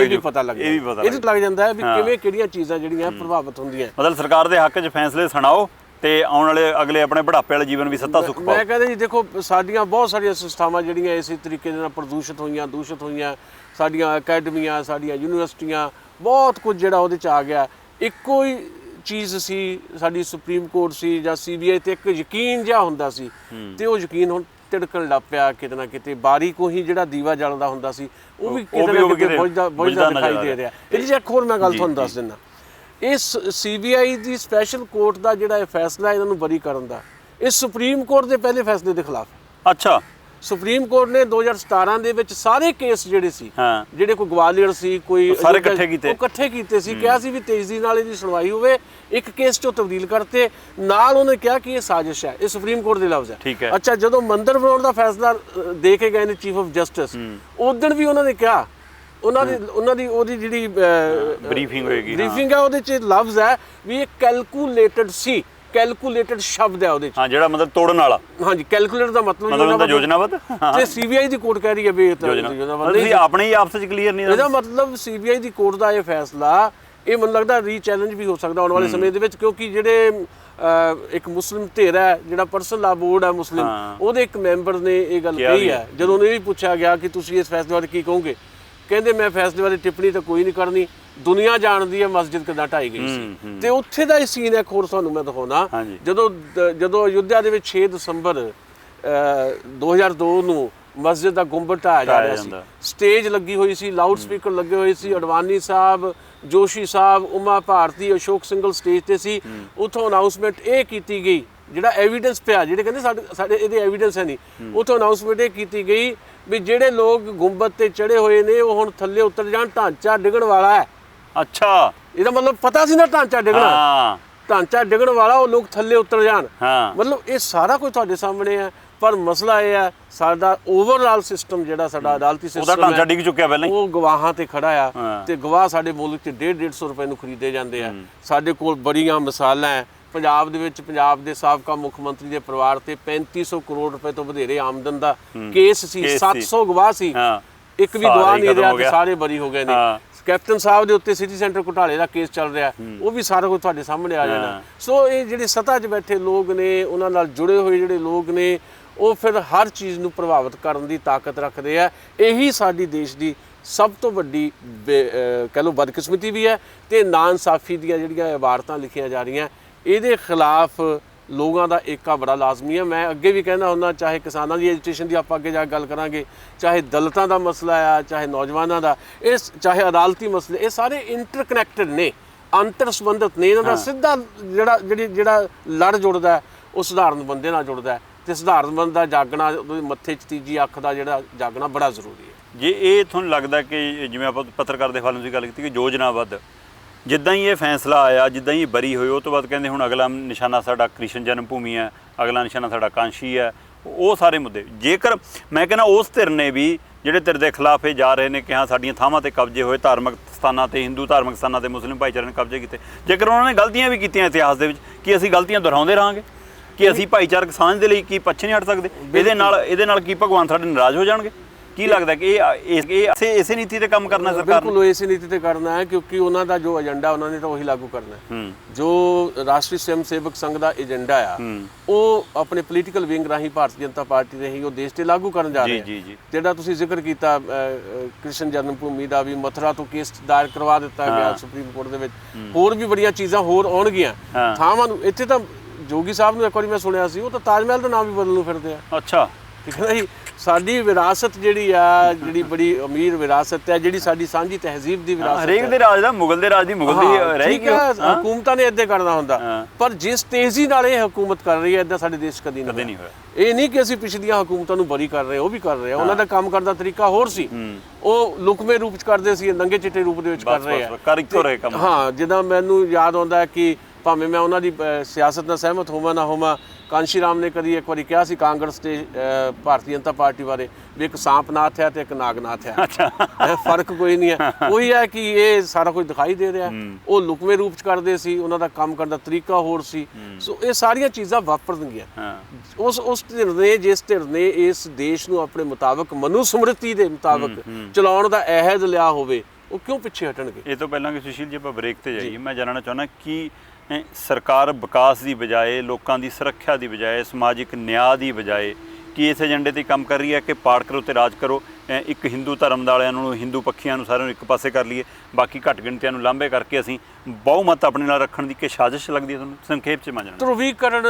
ਲੱਗ ਜਾਂਦਾ। ਇਹ ਲੱਗ ਜਾਂਦਾ ਵੀ ਕਿਵੇਂ ਕਿਹੜੀਆਂ ਚੀਜ਼ਾਂ ਜਿਹੜੀਆਂ ਪ੍ਰਭਾਵਿਤ ਹੁੰਦੀਆਂ। ਮਤਲਬ ਸਰਕਾਰ ਦੇ ਹੱਕ 'ਚ ਫੈਸਲੇ ਸੁਣਾਓ ਤੇ ਆਉਣ ਵਾਲੇ ਅਗਲੇ ਆਪਣੇ ਬੁਢਾਪੇ ਵਾਲੇ ਜੀਵਨ ਵੀ ਸੱਤਾ ਸੁੱਖ ਪਾਓ। ਮੈਂ ਕਹਿੰਦਾ ਜੀ ਦੇਖੋ, ਸਾਡੀਆਂ ਬਹੁਤ ਸਾਰੀਆਂ ਸੰਸਥਾਵਾਂ ਜਿਹੜੀਆਂ ਇਸੇ ਤਰੀਕੇ ਦੇ ਨਾਲ ਪ੍ਰਦੂਸ਼ਿਤ ਹੋਈਆਂ, ਦੂਸ਼ਿਤ ਹੋਈਆਂ, ਸਾਡੀਆਂ ਅਕੈਡਮੀਆਂ, ਸਾਡੀਆਂ ਯੂਨੀਵਰਸਿਟੀਆਂ, ਬਹੁਤ ਕੁਝ ਜਿਹੜਾ ਉਹਦੇ 'ਚ ਆ ਗਿਆ। ਇੱਕੋ ਹੀ ਚੀਜ਼ ਸੀ, ਸਾਡੀ ਸੁਪਰੀਮ ਕੋਰਟ ਸੀ ਜਾਂ CBI ਤੇ ਇੱਕ ਯਕੀਨ ਜਿਹਾ ਹੁੰਦਾ ਸੀ, ਤੇ ਉਹ ਯਕੀਨ ਹੁਣ ਤਿੜਕਣ ਲੱਗ ਪਿਆ ਕਿਤੇ ਨਾ ਕਿਤੇ। ਬਾਰੀ ਕੋ ਹੀ ਜਿਹੜਾ ਦੀਵਾ ਜਲਦਾ ਹੁੰਦਾ ਸੀ ਉਹ ਵੀ ਕਿਤੇ ਨਾ ਕਿਤੇ ਬੁਝਦਾ ਦਿਖਾਈ ਦੇ ਰਿਹਾ। ਇਹਦੀ ਇੱਕ ਹੋਰ ਮੈਂ ਗੱਲ ਤੁਹਾਨੂੰ ਦੱਸ ਦਿੰਦਾ, ਇਸ CBI ਦੀ ਸਪੈਸ਼ਲ ਕੋਰਟ ਦਾ ਜਿਹੜਾ ਇਹ ਫੈਸਲਾ ਇਹਨਾਂ ਨੂੰ ਬਰੀ ਕਰਨ ਦਾ, ਇਹ ਸੁਪਰੀਮ ਕੋਰਟ ਦੇ ਪਹਿਲੇ ਫੈਸਲੇ ਦੇ ਖਿਲਾਫ ਹੈ। ਅੱਛਾ, ਸੁਪਰੀਮ ਕੋਰਟ ਨੇ 2017 ਦੇ ਵਿੱਚ ਸਾਰੇ ਕੇਸ ਜਿਹੜੇ ਸੀ, ਜਿਹੜੇ ਕੋਈ ਗਵਾਲੀਅਰ ਸੀ, ਕੋਈ ਸਾਰੇ ਇਕੱਠੇ ਕੀਤੇ ਸੀ, ਕਿਹਾ ਸੀ ਵੀ ਤੇਜ਼ੀ ਨਾਲ ਇਹਦੀ ਸੁਣਵਾਈ ਹੋਵੇ, ਇੱਕ ਕੇਸ 'ਚੋਂ ਤਬਦੀਲ ਕਰਤੇ। ਨਾਲ ਉਹਨੇ ਕਿਹਾ ਕਿ ਇਹ ਸਾਜ਼ਿਸ਼ ਹੈ। ਇਹ ਸੁਪਰੀਮ ਕੋਰਟ ਦੇ ਲਫ਼ਜ਼ ਹੈ। ਅੱਛਾ, ਜਦੋਂ ਮੰਦਰ ਬਣਾਉਣ ਦਾ ਫੈਸਲਾ ਦੇ ਕੇ ਗਏ ਨੇ ਚੀਫ ਆਫ ਜਸਟਿਸ, ਉਦੋਂ ਵੀ ਉਹਨਾਂ ਨੇ ਕਿਹਾ, ਉਹਦੀ ਜਿਹੜੀ ਬਰੀਫਿੰਗ ਹੈ ਉਹਦੇ 'ਚ ਲਫ਼ਜ਼ ਹੈ ਵੀ ਇਹ ਕੈਲਕੂਲੇਟਡ ਸੀ। ਕੈਲਕੂਲੇਟਡ ਸ਼ਬਦ ਹੈ ਉਹਦੇ 'ਚ, ਹਾਂ, ਜਿਹੜਾ ਮਤਲਬ ਤੋੜਨ ਵਾਲਾ। ਹਾਂਜੀ, ਕੈਲਕੂਲੇਟਡ ਦਾ ਮਤਲਬ ਯੋਜਨਾਬੱਧ। ਤੇ CBI ਦੀ ਕੋਰਟ ਕਹਿ ਰਹੀ ਹੈ ਵੀ ਇਹ ਤਾਂ ਯੋਜਨਾਬੱਧ ਨਹੀਂ, ਆਪਣੇ ਹੀ ਆਪਸ 'ਚ ਕਲੀਅਰ ਨਹੀਂ। ਇਹਦਾ ਮਤਲਬ CBI ਦੀ ਕੋਰਟ ਦਾ ਇਹ ਫੈਸਲਾ, ਇਹ ਮੈਨੂੰ ਲੱਗਦਾ ਰੀਚੈਲੰਜ ਵੀ ਹੋ ਸਕਦਾ ਆਉਣ ਵਾਲੇ ਸਮੇਂ ਦੇ ਵਿੱਚ, ਕਿਉਂਕਿ ਜਿਹੜੇ ਇੱਕ ਮੁਸਲਿਮ ਧਿਰ ਹੈ, ਜਿਹੜਾ ਪਰਸਨਲ ਲਾ ਬੋਰਡ ਹੈ ਮੁਸਲਿਮ, ਉਹਦੇ ਇੱਕ ਮੈਂਬਰ ਨੇ ਇਹ ਗੱਲ ਕਹੀ ਹੈ। ਜਦੋਂ ਉਹਨੂੰ ਇਹ ਪੁੱਛਿਆ ਗਿਆ ਕਿ ਤੁਸੀਂ ਇਸ ਫੈਸਲੇ ਬਾਰੇ ਕੀ ਕਹੋਗੇ, ਕਹਿੰਦੇ ਮੈਂ ਫੈਸਲੇ ਬਾਰੇ ਟਿੱਪਣੀ ਤਾਂ ਕੋਈ ਨਹੀਂ ਕਰਨੀ, ਦੁਨੀਆ ਜਾਣਦੀ ਹੈ ਮਸਜਿਦ ਕਿੱਦਾਂ ਢਾਈ ਗਈ ਸੀ। ਤੇ ਉੱਥੇ ਦਾ ਇਹ ਸੀਨ ਹੈ, ਇੱਕ ਹੋਰ ਤੁਹਾਨੂੰ ਮੈਂ ਦਿਖਾਉਣਾ। ਜਦੋਂ ਅਯੁੱਧਿਆ ਦੇ ਵਿੱਚ 6 ਦਸੰਬਰ 2002 ਨੂੰ ਮਸਜਿਦ ਦਾ ਗੁੰਬਦ ਢਾਇਆ ਜਾ ਰਿਹਾ ਸੀ, ਸਟੇਜ ਲੱਗੀ ਹੋਈ ਸੀ, ਲਾਊਡ ਸਪੀਕਰ ਲੱਗੇ ਹੋਏ ਸੀ, ਅਡਵਾਨੀ ਸਾਹਿਬ, ਜੋਸ਼ੀ ਸਾਹਿਬ, ਉਮਾ ਭਾਰਤੀ, ਅਸ਼ੋਕ ਸਿੰਘਲ ਸਟੇਜ ਤੇ ਸੀ। ਉੱਥੋਂ ਅਨਾਊਂਸਮੈਂਟ ਇਹ ਕੀਤੀ ਗਈ ਜਿਹੜਾ ਐਵੀਡੈਂਸ ਪਿਆ, ਜਿਹੜੇ ਕਹਿੰਦੇ ਸਾਡੇ ਇਹਦੇ ਐਵੀਡੈਂਸ ਹੈ ਨਹੀਂ, ਉੱਥੋਂ ਅਨਾਉਂਸਮੈਂਟ ਇਹ ਕੀਤੀ ਗਈ ਵੀ ਜਿਹੜੇ ਲੋਕ ਗੁੰਬਦ ਤੇ ਚੜੇ ਹੋਏ ਨੇ ਉਹ ਹੁਣ ਥੱਲੇ ਉਤਰ ਜਾਣ, ਢਾਂਚਾ ਡਿੱਗਣ ਵਾਲਾ ਹੈ। ਅੱਛਾ, ਇਹਦਾ ਮਤਲਬ ਪਤਾ ਸੀ ਨਾ ਢਾਂਚਾ ਡਿੱਗਣਾ, ਹਾਂ ਢਾਂਚਾ ਡਿੱਗਣ ਵਾਲਾ, ਉਹ ਲੋਕ ਥੱਲੇ ਉਤਰ ਜਾਣ। ਹਾਂ, ਮਤਲਬ ਇਹ ਸਾਰਾ ਕੁਝ ਤੁਹਾਡੇ ਸਾਹਮਣੇ ਹੈ। ਪਰ ਮਸਲਾ ਇਹ ਹੈ ਸਾਡਾ ਓਵਰਆਲ ਸਿਸਟਮ ਜਿਹੜਾ ਸਾਡਾ ਅਦਾਲਤੀ ਉਹਦਾ ਸਿਸਟਮ ਢਾਂਚਾ ਡਿੱਗ ਚੁੱਕਿਆ ਪਹਿਲਾਂ ਹੀ। ਉਹ ਗਵਾਹਾਂ ਤੇ ਖੜਾ ਆ, ਹਾਂ। ਤੇ ਗਵਾਹ ਸਾਡੇ ਮੁਲਕ 'ਚ 150 ਰੁਪਏ ਨੂੰ ਖਰੀਦੇ ਜਾਂਦੇ ਆ। ਸਾਡੇ ਕੋਲ ਬੜੀਆਂ ਮਿਸਾਲਾਂ ਹੈ ਪੰਜਾਬ ਦੇ ਵਿੱਚ। ਪੰਜਾਬ ਦੇ ਸਾਬਕਾ ਮੁੱਖ ਮੰਤਰੀ ਦੇ ਪਰਿਵਾਰ ਤੇ 3500 ਕਰੋੜ ਰੁਪਏ ਤੋਂ ਵਧੇਰੇ ਆਮਦਨ ਦਾ ਕੇਸ ਸੀ, 700 ਗਵਾਹ ਸੀ, ਇੱਕ ਵੀ ਗਵਾਹ ਨਹੀਂ ਰਿਹਾ ਤੇ ਸਾਰੇ ਬਰੀ ਹੋ ਗਏ ਨੇ। ਕੈਪਟਨ ਸਾਹਿਬ ਦੇ ਉੱਤੇ ਸਿਟੀ ਸੈਂਟਰ ਘੁਟਾਲੇ ਦਾ ਕੇਸ ਚੱਲ ਰਿਹਾ, ਉਹ ਵੀ ਸਾਰਾ ਕੁਝ ਤੁਹਾਡੇ ਸਾਹਮਣੇ ਆ ਜਾਣਾ। ਸੋ ਇਹ ਜਿਹੜੇ ਸੱਤਾ 'ਚ ਬੈਠੇ ਲੋਕ ਨੇ, ਉਹਨਾਂ ਨਾਲ ਜੁੜੇ ਹੋਏ ਜਿਹੜੇ ਲੋਕ ਨੇ, ਉਹ ਫਿਰ ਹਰ ਚੀਜ਼ ਨੂੰ ਪ੍ਰਭਾਵਿਤ ਕਰਨ ਦੀ ਤਾਕਤ ਰੱਖਦੇ ਆ। ਇਹੀ ਸਾਡੀ ਦੇਸ਼ ਦੀ ਸਭ ਤੋਂ ਵੱਡੀ ਕਹਿ ਲਓ ਬਦਕਿਸਮਤੀ ਵੀ ਹੈ, ਤੇ ਨਾਇਨਸਾਫੀ ਦੀਆਂ ਜਿਹੜੀਆਂ ਇਬਾਰਤਾਂ ਲਿਖੀਆਂ ਜਾ ਰਹੀਆਂ, ਇਹਦੇ ਖਿਲਾਫ ਲੋਕਾਂ ਦਾ ਏਕਾ ਬੜਾ ਲਾਜ਼ਮੀ ਹੈ। ਮੈਂ ਅੱਗੇ ਵੀ ਕਹਿੰਦਾ ਹੁੰਦਾ, ਚਾਹੇ ਕਿਸਾਨਾਂ ਦੀ ਐਜੂਕੇਸ਼ਨ ਦੀ ਆਪਾਂ ਅੱਗੇ ਜਾ ਕੇ ਗੱਲ ਕਰਾਂਗੇ, ਚਾਹੇ ਦਲਿਤਾਂ ਦਾ ਮਸਲਾ ਆ, ਚਾਹੇ ਨੌਜਵਾਨਾਂ ਦਾ, ਚਾਹੇ ਅਦਾਲਤੀ ਮਸਲੇ, ਇਹ ਸਾਰੇ ਇੰਟਰਕਨੈਕਟਡ ਨੇ, ਅੰਤਰ ਸੰਬੰਧਿਤ ਨੇ। ਇਹਨਾਂ ਦਾ ਸਿੱਧਾ ਜਿਹੜਾ ਲੜ ਜੁੜਦਾ ਉਹ ਸਧਾਰਨ ਬੰਦੇ ਨਾਲ ਜੁੜਦਾ, ਤੇ ਸਧਾਰਨ ਬੰਦਾ ਜਾਗਣਾ, ਉਹਦੇ ਮੱਥੇ 'ਚ ਤੀਜੀ ਅੱਖ ਦਾ ਜਿਹੜਾ ਜਾਗਣਾ ਬੜਾ ਜ਼ਰੂਰੀ ਹੈ। ਜੇ ਇਹ ਤੁਹਾਨੂੰ ਲੱਗਦਾ ਕਿ ਜਿਵੇਂ ਆਪਾਂ ਪੱਤਰਕਾਰ ਦੇ ਫਾਰਮ ਦੀ ਗੱਲ ਕੀਤੀ ਕਿ ਯੋਜਨਾਬੱਧ ਜਿੱਦਾਂ ਹੀ ਇਹ ਫੈਸਲਾ ਆਇਆ, ਜਿੱਦਾਂ ਹੀ ਬਰੀ ਹੋਏ, ਉਹ ਤੋਂ ਬਾਅਦ ਕਹਿੰਦੇ ਹੁਣ ਅਗਲਾ ਨਿਸ਼ਾਨਾ ਸਾਡਾ ਕ੍ਰਿਸ਼ਨ ਜਨਮ ਭੂਮੀ ਹੈ, ਅਗਲਾ ਨਿਸ਼ਾਨਾ ਸਾਡਾ ਕਾਂਸ਼ੀ ਹੈ, ਉਹ ਸਾਰੇ ਮੁੱਦੇ। ਜੇਕਰ ਮੈਂ ਕਹਿੰਦਾ ਉਸ ਧਿਰ ਨੇ ਵੀ ਜਿਹੜੇ ਧਿਰ ਦੇ ਖਿਲਾਫ ਇਹ ਜਾ ਰਹੇ ਨੇ ਕਿ ਹਾਂ ਸਾਡੀਆਂ ਥਾਵਾਂ ਤੇ ਕਬਜ਼ੇ ਹੋਏ, ਧਾਰਮਿਕ ਸਥਾਨਾਂ ਤੇ, ਹਿੰਦੂ ਧਾਰਮਿਕ ਸਥਾਨਾਂ ਤੇ ਮੁਸਲਿਮ ਭਾਈਚਾਰੇ ਨੇ ਕਬਜ਼ੇ ਕੀਤੇ, ਜੇਕਰ ਉਹਨਾਂ ਨੇ ਗਲਤੀਆਂ ਵੀ ਕੀਤੀਆਂ ਇਤਿਹਾਸ ਦੇ ਵਿੱਚ, ਕੀ ਅਸੀਂ ਗਲਤੀਆਂ ਦੁਹਰਾਉਂਦੇ ਰਹਾਂਗੇ? ਕਿ ਅਸੀਂ ਭਾਈਚਾਰਕ ਸਾਂਝ ਦੇ ਲਈ ਕੀ ਪਿੱਛੇ ਨਹੀਂ ਹਟ ਸਕਦੇ? ਇਹਦੇ ਨਾਲ ਕੀ ਭਗਵਾਨ ਸਾਡੇ ਨਾਰਾਜ਼ ਹੋ ਜਾਣਗੇ? ਕੀ ਲੱਗਦਾ ਕਿ ਇਹ ਇਸੇ ਨੀਤੀ ਤੇ ਕੰਮ ਕਰਨਾ ਸਰਕਾਰ ਨੇ? ਬਿਲਕੁਲ ਇਸੇ ਨੀਤੀ ਤੇ ਕਰਨਾ ਹੈ, ਕਿਉਂਕਿ ਉਹਨਾਂ ਦਾ ਜੋ ਏਜੰਡਾ ਉਹਨਾਂ ਨੇ ਤਾਂ ਉਹੀ ਲਾਗੂ ਕਰਨਾ ਹੈ। ਜੋ ਰਾਸ਼ਟਰੀ ਸਵੈਮ ਸੇਵਕ ਸੰਘ ਦਾ ਏਜੰਡਾ ਆ, ਉਹ ਆਪਣੇ ਪੋਲੀਟੀਕਲ ਵਿੰਗ ਰਾਹੀਂ ਭਾਰਤੀ ਜਨਤਾ ਪਾਰਟੀ ਦੇ ਹੀ ਉਹ ਦੇਸ਼ ਤੇ ਲਾਗੂ ਕਰਨ ਜਾ ਰਹੇ ਆ। ਜਿਹੜਾ ਤੁਸੀਂ ਜ਼ਿਕਰ ਕੀਤਾ ਕ੍ਰਿਸ਼ਨ ਜਨਮ ਭੂਮੀ ਦਾ ਵੀ, ਮਥੁਰਾ ਤੋਂ ਕੇਸ ਦਾਇਰ ਕਰਵਾ ਦਿੱਤਾ ਗਿਆ ਸੁਪਰੀਮ ਕੋਰਟ ਦੇ ਵਿੱਚ, ਹੋਰ ਵੀ ਬੜੀਆਂ ਚੀਜ਼ਾਂ ਹੋਰ ਆਉਣਗੀਆਂ ਥਾਵਾਂ ਨੂੰ। ਇੱਥੇ ਤਾਂ ਜੋਗੀ ਸਾਹਿਬ ਨੂੰ ਇੱਕ ਵਾਰੀ ਮੈਂ ਸੁਣਿਆ ਸੀ, ਉਹ ਤਾਂ ਤਾਜ ਮਹਿਲ ਦਾ ਨਾਮ ਵੀ ਬਦਲਣ ਨੂੰ ਫਿਰਦੇ ਆ। ਅੱਛਾ, ਠੀਕ ਹੈ ਨਾ ਜੀ। ਸਾਡੀ ਵਿਰਾਸਤ ਜਿਹੜੀ ਆ, ਜਿਹੜੀ ਬੜੀ ਅਮੀਰ ਵਿਰਾਸਤ ਹੈ, ਜਿਹੜੀ ਸਾਡੀ ਸਾਂਝੀ ਤਹਿਜ਼ੀਬ ਦੀ ਵਿਰਾਸਤ ਹੈ। ਹਰੇਕ ਦੇ ਰਾਜ ਦਾ, ਮੁਗਲ ਦੇ ਰਾਜ ਦੀ ਮੁਗਲ ਦੀ ਰਹੇਗੀ। ਹਕੂਮਤਾਂ ਨੇ ਏਦਾਂ ਕਰਨਾ ਹੁੰਦਾ, ਪਰ ਜਿਸ ਤੇਜ਼ੀ ਨਾਲ ਇਹ ਹਕੂਮਤ ਕਰ ਰਹੀ ਹੈ, ਏਦਾਂ ਸਾਡੇ ਦੇਸ਼ ਕਦੀ ਨਹੀਂ ਹੋਇਆ। ਇਹ ਨਹੀਂ ਕਿ ਅਸੀਂ ਪਿਛਲੀਆਂ ਹਕੂਮਤਾਂ ਨੂੰ ਬਰੀ ਕਰ ਰਹੇ, ਉਹ ਵੀ ਕਰ ਰਹੇ ਆ। ਉਹਨਾਂ ਦਾ ਕੰਮ ਕਰਨ ਦਾ ਤਰੀਕਾ ਹੋਰ ਸੀ, ਉਹ ਲੁਕਵੇਂ ਰੂਪ 'ਚ ਕਰਦੇ ਸੀ, ਨੰਗੇ ਚਿੱਟੇ ਰੂਪ ਦੇ ਵਿੱਚ ਕਰ ਰਹੇ ਆ। ਹਾਂ, ਜਿੱਦਾਂ ਮੈਨੂੰ ਯਾਦ ਆਉਂਦਾ ਕਿ ਭਾਵੇਂ ਮੈਂ ਉਹਨਾਂ ਦੀ ਸਿਆਸਤ ਨਾਲ ਸਹਿਮਤ ਹੋਵਾਂ ਨਾ ਹੋਵਾਂ, ਕਾਂਸ਼ੀ ਰਾਮ ਨੇ ਕਦੀ ਇੱਕ ਵਾਰੀ ਕਿਹਾ ਸੀ ਕਾਂਗਰਸ ਤੇ ਭਾਰਤੀ ਜਨਤਾ ਪਾਰਟੀ ਬਾਰੇ ਵੀ ਇੱਕ ਸਾਂਪਨਾਥ ਹੈ ਤੇ ਇੱਕ ਨਾਗਨਾਥ ਹੈ, ਫਰਕ ਕੋਈ ਨਹੀਂ ਹੈ। ਉਹੀ ਹੈ ਕਿ ਇਹ ਸਾਰਾ ਕੁਝ ਦਿਖਾਈ ਦੇ ਰਿਹਾ। ਉਹ ਲੁਕਵੇਂ ਰੂਪ 'ਚ ਕਰਦੇ ਸੀ, ਉਹਨਾਂ ਦਾ ਕੰਮ ਕਰਨ ਦਾ ਤਰੀਕਾ ਹੋਰ ਸੀ। ਸੋ ਇਹ ਸਾਰੀਆਂ ਚੀਜ਼ਾਂ ਵਾਪਰਨਗੀਆਂ। ਉਸ ਧਿਰ ਨੇ, ਜਿਸ ਧਿਰ ਨੇ ਇਸ ਦੇਸ਼ ਨੂੰ ਆਪਣੇ ਮੁਤਾਬਕ, ਮਨੂ ਸਮ੍ਰਿਤੀ ਦੇ ਮੁਤਾਬਕ ਚਲਾਉਣ ਦਾ ਅਹਿਦ ਲਿਆ ਹੋਵੇ, ਉਹ ਕਿਉਂ ਪਿੱਛੇ ਹਟਣਗੇ? ਇਹ ਤੋਂ ਪਹਿਲਾਂ ਕਿ ਸੁਸ਼ੀਲ ਜੀ ਆਪਾਂ ਬ੍ਰੇਕ ਤੇ ਜਾਈਏ, ਮੈਂ ਜਾਣਨਾ ਚਾਹੁੰਦਾ ਕਿ ਸਰਕਾਰ ਵਿਕਾਸ ਦੀ ਬਜਾਏ, ਲੋਕਾਂ ਦੀ ਸੁਰੱਖਿਆ ਦੀ ਬਜਾਏ, ਸਮਾਜਿਕ ਨਿਆਂ ਦੀ ਬਜਾਏ ਕੀ ਇਸ ਏਜੰਡੇ ਤੇ ਕੰਮ ਕਰ ਰਹੀ ਹੈ ਕਿ ਪਾੜ ਕਰੋ ਤੇ ਰਾਜ ਕਰੋ, ਇੱਕ ਹਿੰਦੂ ਧਰਮ ਵਾਲਿਆਂ ਨੂੰ, ਹਿੰਦੂ ਪੱਖੀਆਂ ਨੂੰ ਸਾਰਿਆਂ ਨੂੰ ਇੱਕ ਪਾਸੇ ਕਰ ਲਈਏ, ਬਾਕੀ ਘੱਟ ਗਿਣਤੀਆਂ ਨੂੰ ਲਾਂਭੇ ਕਰਕੇ ਅਸੀਂ ਬਹੁਮਤ ਆਪਣੇ ਨਾਲ ਰੱਖਣ ਦੀ ਕਿ ਸਾਜ਼ਿਸ਼ ਲੱਗਦੀ ਹੈ ਤੁਹਾਨੂੰ? ਸੰਖੇਪ 'ਚ ਮੈਂ ਜਾਣਨਾ। ਧਰੁਵੀਕਰਨ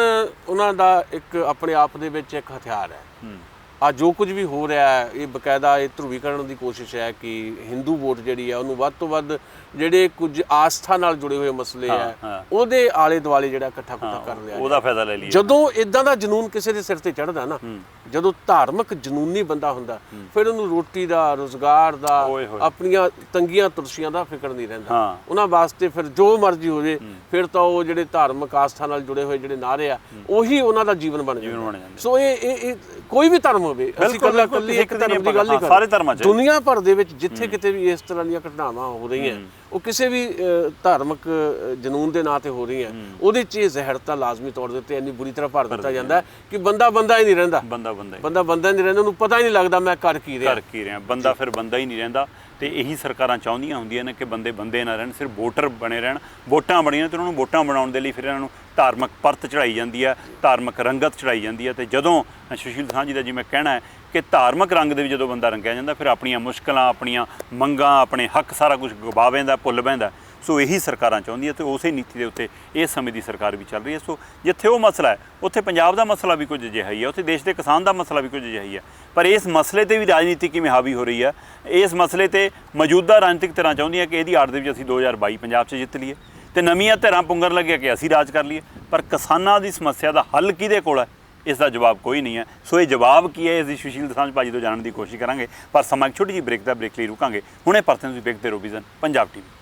ਉਹਨਾਂ ਦਾ ਇੱਕ ਆਪਣੇ ਆਪ ਦੇ ਵਿੱਚ ਇੱਕ ਹਥਿਆਰ ਹੈ। ਆ ਜੋ ਕੁਝ ਵੀ ਹੋ ਰਿਹਾ ਹੈ, ਇਹ ਬਕਾਇਦਾ ਇਹ ਧਰੁਵੀਕਰਨ ਦੀ ਕੋਸ਼ਿਸ਼ ਹੈ ਕਿ ਹਿੰਦੂ ਵੋਟ ਜਿਹੜੀ ਹੈ ਉਹਨੂੰ ਵੱਧ ਤੋਂ ਵੱਧ ਜਿਹੜੇ ਕੁਝ ਆਸਥਾ ਨਾਲ ਜੁੜੇ ਹੋਏ ਮਸਲੇ ਹੈ ਉਹਦੇ ਆਲੇ ਦੁਆਲੇ ਜਿਹੜਾ ਇਕੱਠਾ ਕਰ ਲਿਆ, ਉਹਦਾ ਫਾਇਦਾ ਲੈ ਲਈਏ। ਜਦੋਂ ਇਦਾਂ ਦਾ ਜਨੂਨ ਕਿਸੇ ਦੇ ਸਿਰ ਤੇ ਚੜ੍ਹਦਾ ਨਾ, ਜਦੋਂ ਧਾਰਮਿਕ ਜਨੂਨੀ ਬੰਦਾ ਹੁੰਦਾ, ਫਿਰ ਉਹਨੂੰ ਰੋਟੀ ਦਾ, ਰੁਜ਼ਗਾਰ ਦਾ, ਆਪਣੀਆਂ ਤੰਗੀਆਂ ਤੁਰਸ਼ੀਆਂ ਦਾ ਫਿਕਰ ਨਹੀਂ ਰਹਿੰਦਾ। ਉਹਨਾਂ ਵਾਸਤੇ ਫਿਰ ਜੋ ਮਰਜ਼ੀ ਹੋ ਜੇ, ਫਿਰ ਤਾਂ ਉਹ ਜਿਹੜੇ ਧਾਰਮਿਕ ਆਸਥਾ ਨਾਲ ਜੁੜੇ ਹੋਏ ਜਿਹੜੇ ਨਾਅਰੇ ਆ, ਉਹੀ ਉਹਨਾਂ ਦਾ ਜੀਵਨ ਬਣ ਜਾਂਦਾ। ਸੋ ਇਹ ਕੋਈ ਵੀ ਧਰਮ ਹੋਵੇ, ਅਸੀਂ ਇਕੱਲੀ ਇੱਕ ਧਰਮ ਦੀ ਗੱਲ ਨਹੀਂ ਕਰ ਰਹੇ। ਦੁਨੀਆ ਭਰ ਦੇ ਵਿੱਚ ਜਿੱਥੇ ਕਿਤੇ ਵੀ ਇਸ ਤਰ੍ਹਾਂ ਦੀਆਂ ਘਟਨਾਵਾਂ ਹੋ ਰਹੀਆਂ, ਉਹ ਕਿਸੇ ਵੀ ਧਾਰਮਿਕ ਜਨੂਨ ਦੇ ਨਾਂ ਤੇ ਹੋ ਰਹੀਆਂ, ਉਹਦੇ 'ਚ ਇਹ ਜ਼ਹਿਰਤਾ ਲਾਜ਼ਮੀ ਤੌਰ ਦੇ ਉੱਤੇ ਇੰਨੀ ਬੁਰੀ ਤਰ੍ਹਾਂ ਭਰ ਦਿੱਤਾ ਜਾਂਦਾ ਕਿ ਬੰਦਾ ਹੀ ਨਹੀਂ ਰਹਿੰਦਾ। ਬੰਦਾ ਨਹੀਂ ਰਹਿੰਦਾ, ਉਹਨੂੰ ਪਤਾ ਹੀ ਨਹੀਂ ਲੱਗਦਾ ਮੈਂ ਕਰ ਕੀ ਰਿਹਾ। ਬੰਦਾ ਫਿਰ ਬੰਦਾ ਹੀ ਨਹੀਂ ਰਹਿੰਦਾ। ਤੇ ਇਹੀ ਸਰਕਾਰਾਂ ਚਾਹੁੰਦੀਆਂ ਹੁੰਦੀਆਂ ਨੇ ਕਿ ਬੰਦੇ ਨਾ ਰਹਿਣ, ਸਿਰਫ ਵੋਟਰ ਬਣੇ ਰਹਿਣ। ਵੋਟਾਂ ਬਣੀਆਂ ਤੇ ਉਹਨਾਂ ਨੂੰ ਵੋਟਾਂ ਬਣਾਉਣ ਦੇ ਲਈ ਫਿਰ ਇਹਨਾਂ ਨੂੰ ਧਾਰਮਿਕ ਪਰਤ ਚੜਾਈ ਜਾਂਦੀ ਹੈ, ਧਾਰਮਿਕ ਰੰਗਤ ਚੜਾਈ ਜਾਂਦੀ ਹੈ। ਤੇ ਜਦੋਂ ਸੁਸ਼ੀਲ ਸਾਂਝੀ ਦਾ ਜਿਵੇਂ ਕਹਿਣਾ ਹੈ ਕਿ ਧਾਰਮਿਕ ਰੰਗ ਦੇ ਵਿੱਚ ਜਦੋਂ ਬੰਦਾ ਰੰਗਿਆ ਜਾਂਦਾ, ਫਿਰ ਆਪਣੀਆਂ ਮੁਸ਼ਕਲਾਂ, ਆਪਣੀਆਂ ਮੰਗਾਂ, ਆਪਣੇ ਹੱਕ ਸਾਰਾ ਕੁਝ ਗਵਾ ਬਹਿੰਦਾ, ਭੁੱਲ ਬਹਿੰਦਾ। ਸੋ ਇਹੀ ਸਰਕਾਰਾਂ ਚਾਹੁੰਦੀਆਂ ਤੇ ਉਸੇ ਨੀਤੀ ਦੇ ਉੱਤੇ ਇਸ ਸਮੇਂ ਦੀ ਸਰਕਾਰ ਵੀ ਚੱਲ ਰਹੀ ਹੈ। ਸੋ ਜਿੱਥੇ ਉਹ ਮਸਲਾ ਹੈ, ਉੱਥੇ ਪੰਜਾਬ ਦਾ ਮਸਲਾ ਵੀ ਕੁਝ ਅਜਿਹਾ ਹੀ ਹੈ, ਉੱਥੇ ਦੇਸ਼ ਦੇ ਕਿਸਾਨ ਦਾ ਮਸਲਾ ਵੀ ਕੁਝ ਅਜਿਹਾ ਹੀ ਹੈ। ਪਰ ਇਸ ਮਸਲੇ ਤੇ ਵੀ ਰਾਜਨੀਤੀ ਕਿਵੇਂ ਹਾਵੀ ਹੋ ਰਹੀ ਹੈ, ਇਸ ਮਸਲੇ ਤੇ ਮੌਜੂਦਾ ਰਾਜਨੀਤਿਕ ਧਿਰਾਂ ਚਾਹੁੰਦੀਆਂ ਕਿ ਇਹਦੀ ਆੜ ਦੇ ਵਿੱਚ ਅਸੀਂ 2022 ਪੰਜਾਬ 'ਚ ਜਿੱਤ ਲਈਏ। ਤੇ ਨਵੀਆਂ ਧਿਰਾਂ ਪੁੰਗਰ ਲੱਗਿਆ ਕਿ ਅਸੀਂ ਰਾਜ ਕਰ ਲਈਏ। ਪਰ ਕਿਸਾਨਾਂ ਦੀ ਸਮੱਸਿਆ ਦਾ ਹੱਲ ਕਿਹਦੇ ਕੋਲ ਹੈ, ਇਸ ਦਾ ਜਵਾਬ ਕੋਈ ਨਹੀਂ ਹੈ। ਸੋ ਇਹ ਜਵਾਬ ਕੀ ਹੈ, ਇਸ ਦੀ ਸੁਸ਼ੀਲ ਦਸਾਂਝ ਭਾਜੀ ਤੋਂ ਜਾਣਨ ਦੀ ਕੋਸ਼ਿਸ਼ ਕਰਾਂਗੇ। ਪਰ ਸਮਾਂ ਇੱਕ ਛੋਟੀ ਜਿਹੀ ਬ੍ਰੇਕ ਦਾ, ਬ੍ਰੇਕ ਲਈ ਰੁਕਾਂਗੇ। ਹੁਣੇ ਪਰਸਨ ਤੁਸੀਂ ਵੇਖਦੇ ਰਹੋ vision Punjab TV.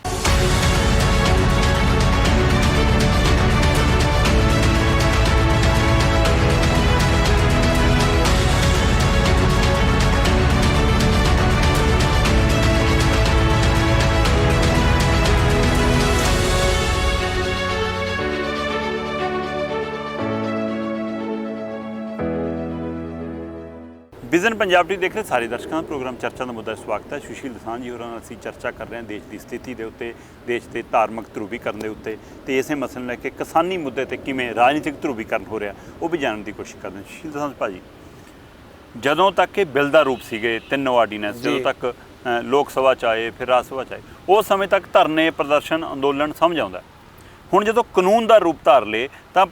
Vision Punjab TV ਦੇਖ ਰਹੇ ਸਾਰੇ ਦਰਸ਼ਕਾਂ ਦਾ ਪ੍ਰੋਗਰਾਮ ਚਰਚਾ ਦਾ ਮੁੱਦਾ ਸਵਾਗਤ ਹੈ। ਸੁਸ਼ੀਲ ਦਸਾਂਝ ਜੀ ਹੋਰਾਂ ਨਾਲ ਅਸੀਂ ਚਰਚਾ ਕਰ ਰਹੇ ਹਾਂ ਦੇਸ਼ ਦੀ ਸਥਿਤੀ ਦੇ ਉੱਤੇ, ਦੇਸ਼ ਦੇ ਧਾਰਮਿਕ ਧਰੁਵੀਕਰਨ ਦੇ ਉੱਤੇ, ਤੇ ਇਸੇ ਮਸਲੇ ਨੂੰ ਲੈ ਕੇ ਕਿਸਾਨੀ ਮੁੱਦੇ ਤੇ ਕਿਵੇਂ ਰਾਜਨੀਤਿਕ ਧਰੁਵੀਕਰਨ ਹੋ ਰਿਹਾ ਉਹ ਵੀ ਜਾਣਨ ਦੀ ਕੋਸ਼ਿਸ਼ ਕਰਦੇ ਹਾਂ। ਸੁਸ਼ੀਲ ਦਸਾਂਝ ਭਾਜੀ, ਜਦੋਂ ਤੱਕ ਇਹ ਬਿੱਲ ਦਾ ਰੂਪ ਸੀਗੇ 3 ਆਰਡੀਨੈਂਸ, ਜਦੋਂ ਤੱਕ ਲੋਕ ਸਭਾ 'ਚ ਆਏ, ਫਿਰ ਰਾਜ ਸਭਾ 'ਚ ਆਏ, ਉਸ ਸਮੇਂ ਤੱਕ ਧਰਨੇ, ਪ੍ਰਦਰਸ਼ਨ, ਅੰਦੋਲਨ ਸਮਝ ਆਉਂਦਾ। ਹੁਣ ਜਦੋਂ ਕਾਨੂੰਨ ਦਾ ਰੂਪ ਧਾਰ ਲਏ ਤਾਂ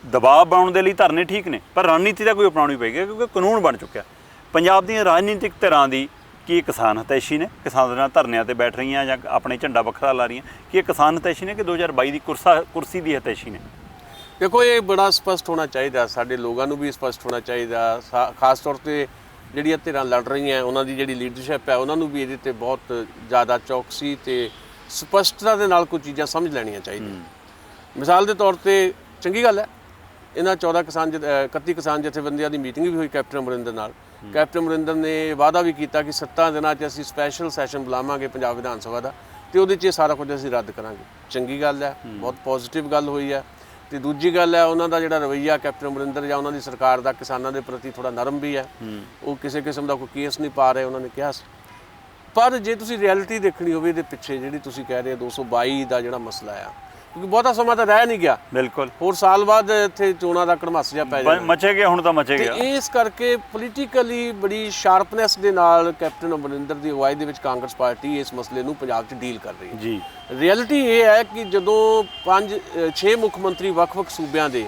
ਦਬਾਅ ਬਣਾਉਣ ਦੇ ਲਈ ਧਰਨੇ ਠੀਕ ਨੇ, ਪਰ ਰਣਨੀਤੀ ਦਾ ਕੋਈ ਅਪਣਾਉਣੀ ਪਏਗੀ ਕਿਉਂਕਿ ਕਾਨੂੰਨ ਬਣ ਚੁੱਕਿਆ। ਪੰਜਾਬ ਦੀਆਂ ਰਾਜਨੀਤਿਕ ਧਿਰਾਂ ਦੀ ਕੀ ਕਿਸਾਨ ਹਤੈਸ਼ੀ ਨੇ, ਕਿਸਾਨਾਂ ਨਾਲ ਧਰਨਿਆਂ ਤੇ ਬੈਠ ਰਹੀਆਂ ਜਾਂ ਆਪਣੇ ਝੰਡਾ ਵੱਖਰਾ ਲਾ ਰਹੀਆਂ, ਕੀ ਇਹ ਕਿਸਾਨ ਹਤੈਸ਼ੀ ਨੇ ਕਿ 2022 ਦੀ ਕੁਰਸੀ ਦੀ ਹਤੈਸ਼ੀ ਨੇ? ਦੇਖੋ, ਇਹ ਬੜਾ ਸਪਸ਼ਟ ਹੋਣਾ ਚਾਹੀਦਾ, ਸਾਡੇ ਲੋਕਾਂ ਨੂੰ ਵੀ ਸਪਸ਼ਟ ਹੋਣਾ ਚਾਹੀਦਾ। ਖਾਸ ਤੌਰ ਤੇ ਜਿਹੜੀਆਂ ਧਿਰਾਂ ਲੜ ਰਹੀਆਂ ਉਹਨਾਂ ਦੀ ਜਿਹੜੀ ਲੀਡਰਸ਼ਿਪ ਹੈ ਉਹਨਾਂ ਨੂੰ ਵੀ ਇਹਦੇ ਤੇ ਬਹੁਤ ਜ਼ਿਆਦਾ ਚੌਕਸੀ ਤੇ ਸਪਸ਼ਟਤਾ ਦੇ ਨਾਲ ਕੁਝ ਚੀਜ਼ਾਂ ਸਮਝ ਲੈਣੀਆਂ ਚਾਹੀਦੀਆਂ। ਮਿਸਾਲ ਦੇ ਤੌਰ ਤੇ ਚੰਗੀ ਗੱਲ ਹੈ, ਇਹਨਾਂ 31 ਕਿਸਾਨ ਜਥੇਬੰਦੀਆਂ ਦੀ ਮੀਟਿੰਗ ਵੀ ਹੋਈ ਕੈਪਟਨ ਅਮਰਿੰਦਰ ਨਾਲ। ਕੈਪਟਨ ਅਮਰਿੰਦਰ ਨੇ ਵਾਅਦਾ ਵੀ ਕੀਤਾ ਕਿ 7 ਦਿਨਾਂ 'ਚ ਅਸੀਂ ਸਪੈਸ਼ਲ ਸੈਸ਼ਨ ਬੁਲਾਵਾਂਗੇ ਪੰਜਾਬ ਵਿਧਾਨ ਸਭਾ ਦਾ, ਤੇ ਉਹਦੇ 'ਚ ਇਹ ਸਾਰਾ ਕੁਝ ਅਸੀਂ ਰੱਦ ਕਰਾਂਗੇ। ਚੰਗੀ ਗੱਲ ਹੈ, ਬਹੁਤ ਪੋਜ਼ਿਟਿਵ ਗੱਲ ਹੋਈ ਹੈ। ਤੇ ਦੂਜੀ ਗੱਲ ਹੈ, ਉਹਨਾਂ ਦਾ ਜਿਹੜਾ ਰਵੱਈਆ ਕੈਪਟਨ ਅਮਰਿੰਦਰ ਜਾਂ ਉਹਨਾਂ ਦੀ ਸਰਕਾਰ ਦਾ ਕਿਸਾਨਾਂ ਦੇ ਪ੍ਰਤੀ ਥੋੜਾ ਨਰਮ ਵੀ ਹੈ। ਉਹ ਕਿਸੇ ਕਿਸਮ ਦਾ ਕੋਈ ਕੇਸ ਨਹੀਂ ਪਾ ਰਹੇ, ਉਹਨਾਂ ਨੇ ਕਿਹਾ ਸੀ। ਪਰ ਜੇ ਤੁਸੀਂ ਰਿਐਲਿਟੀ ਦੇਖਣੀ ਹੋਵੇ ਇਹਦੇ ਪਿੱਛੇ, ਜਿਹੜੀ ਤੁਸੀਂ ਕਹਿ ਰਹੇ 222 ਦਾ ਜਿਹੜਾ ਮਸਲਾ ਆ, ਕਿਉਂਕਿ ਬਹੁਤਾ ਸਮਾਂ ਤਾਂ ਰਹਿ ਨਹੀਂ ਗਿਆ, ਬਿਲਕੁਲ ਹੋਰ ਸਾਲ ਬਾਅਦ ਇੱਥੇ ਚੋਣਾਂ ਦਾ ਕੜਮਾਸ ਜਿਹਾ ਪੈ ਜਾਣਾ, ਮਚੇ ਗਿਆ, ਹੁਣ ਤਾਂ ਮਚੇ ਗਿਆ। ਤੇ ਇਸ ਕਰਕੇ ਪੋਲੀਟੀਕਲੀ ਬੜੀ ਸ਼ਾਰਪਨੈਸ ਦੇ ਨਾਲ ਕੈਪਟਨ ਅਮਰਿੰਦਰ ਦੀ ਅਗਵਾਈ ਦੇ ਵਿੱਚ ਕਾਂਗਰਸ ਪਾਰਟੀ ਇਸ ਮਸਲੇ ਨੂੰ ਪੰਜਾਬ 'ਚ ਡੀਲ ਕਰ ਰਹੀ ਹੈ ਜੀ। ਰਿਐਲਿਟੀ ਇਹ ਹੈ ਕਿ ਜਦੋਂ 5-6 ਮੁੱਖ ਮੰਤਰੀ ਵੱਖ-ਵੱਖ ਸੂਬਿਆਂ ਦੇ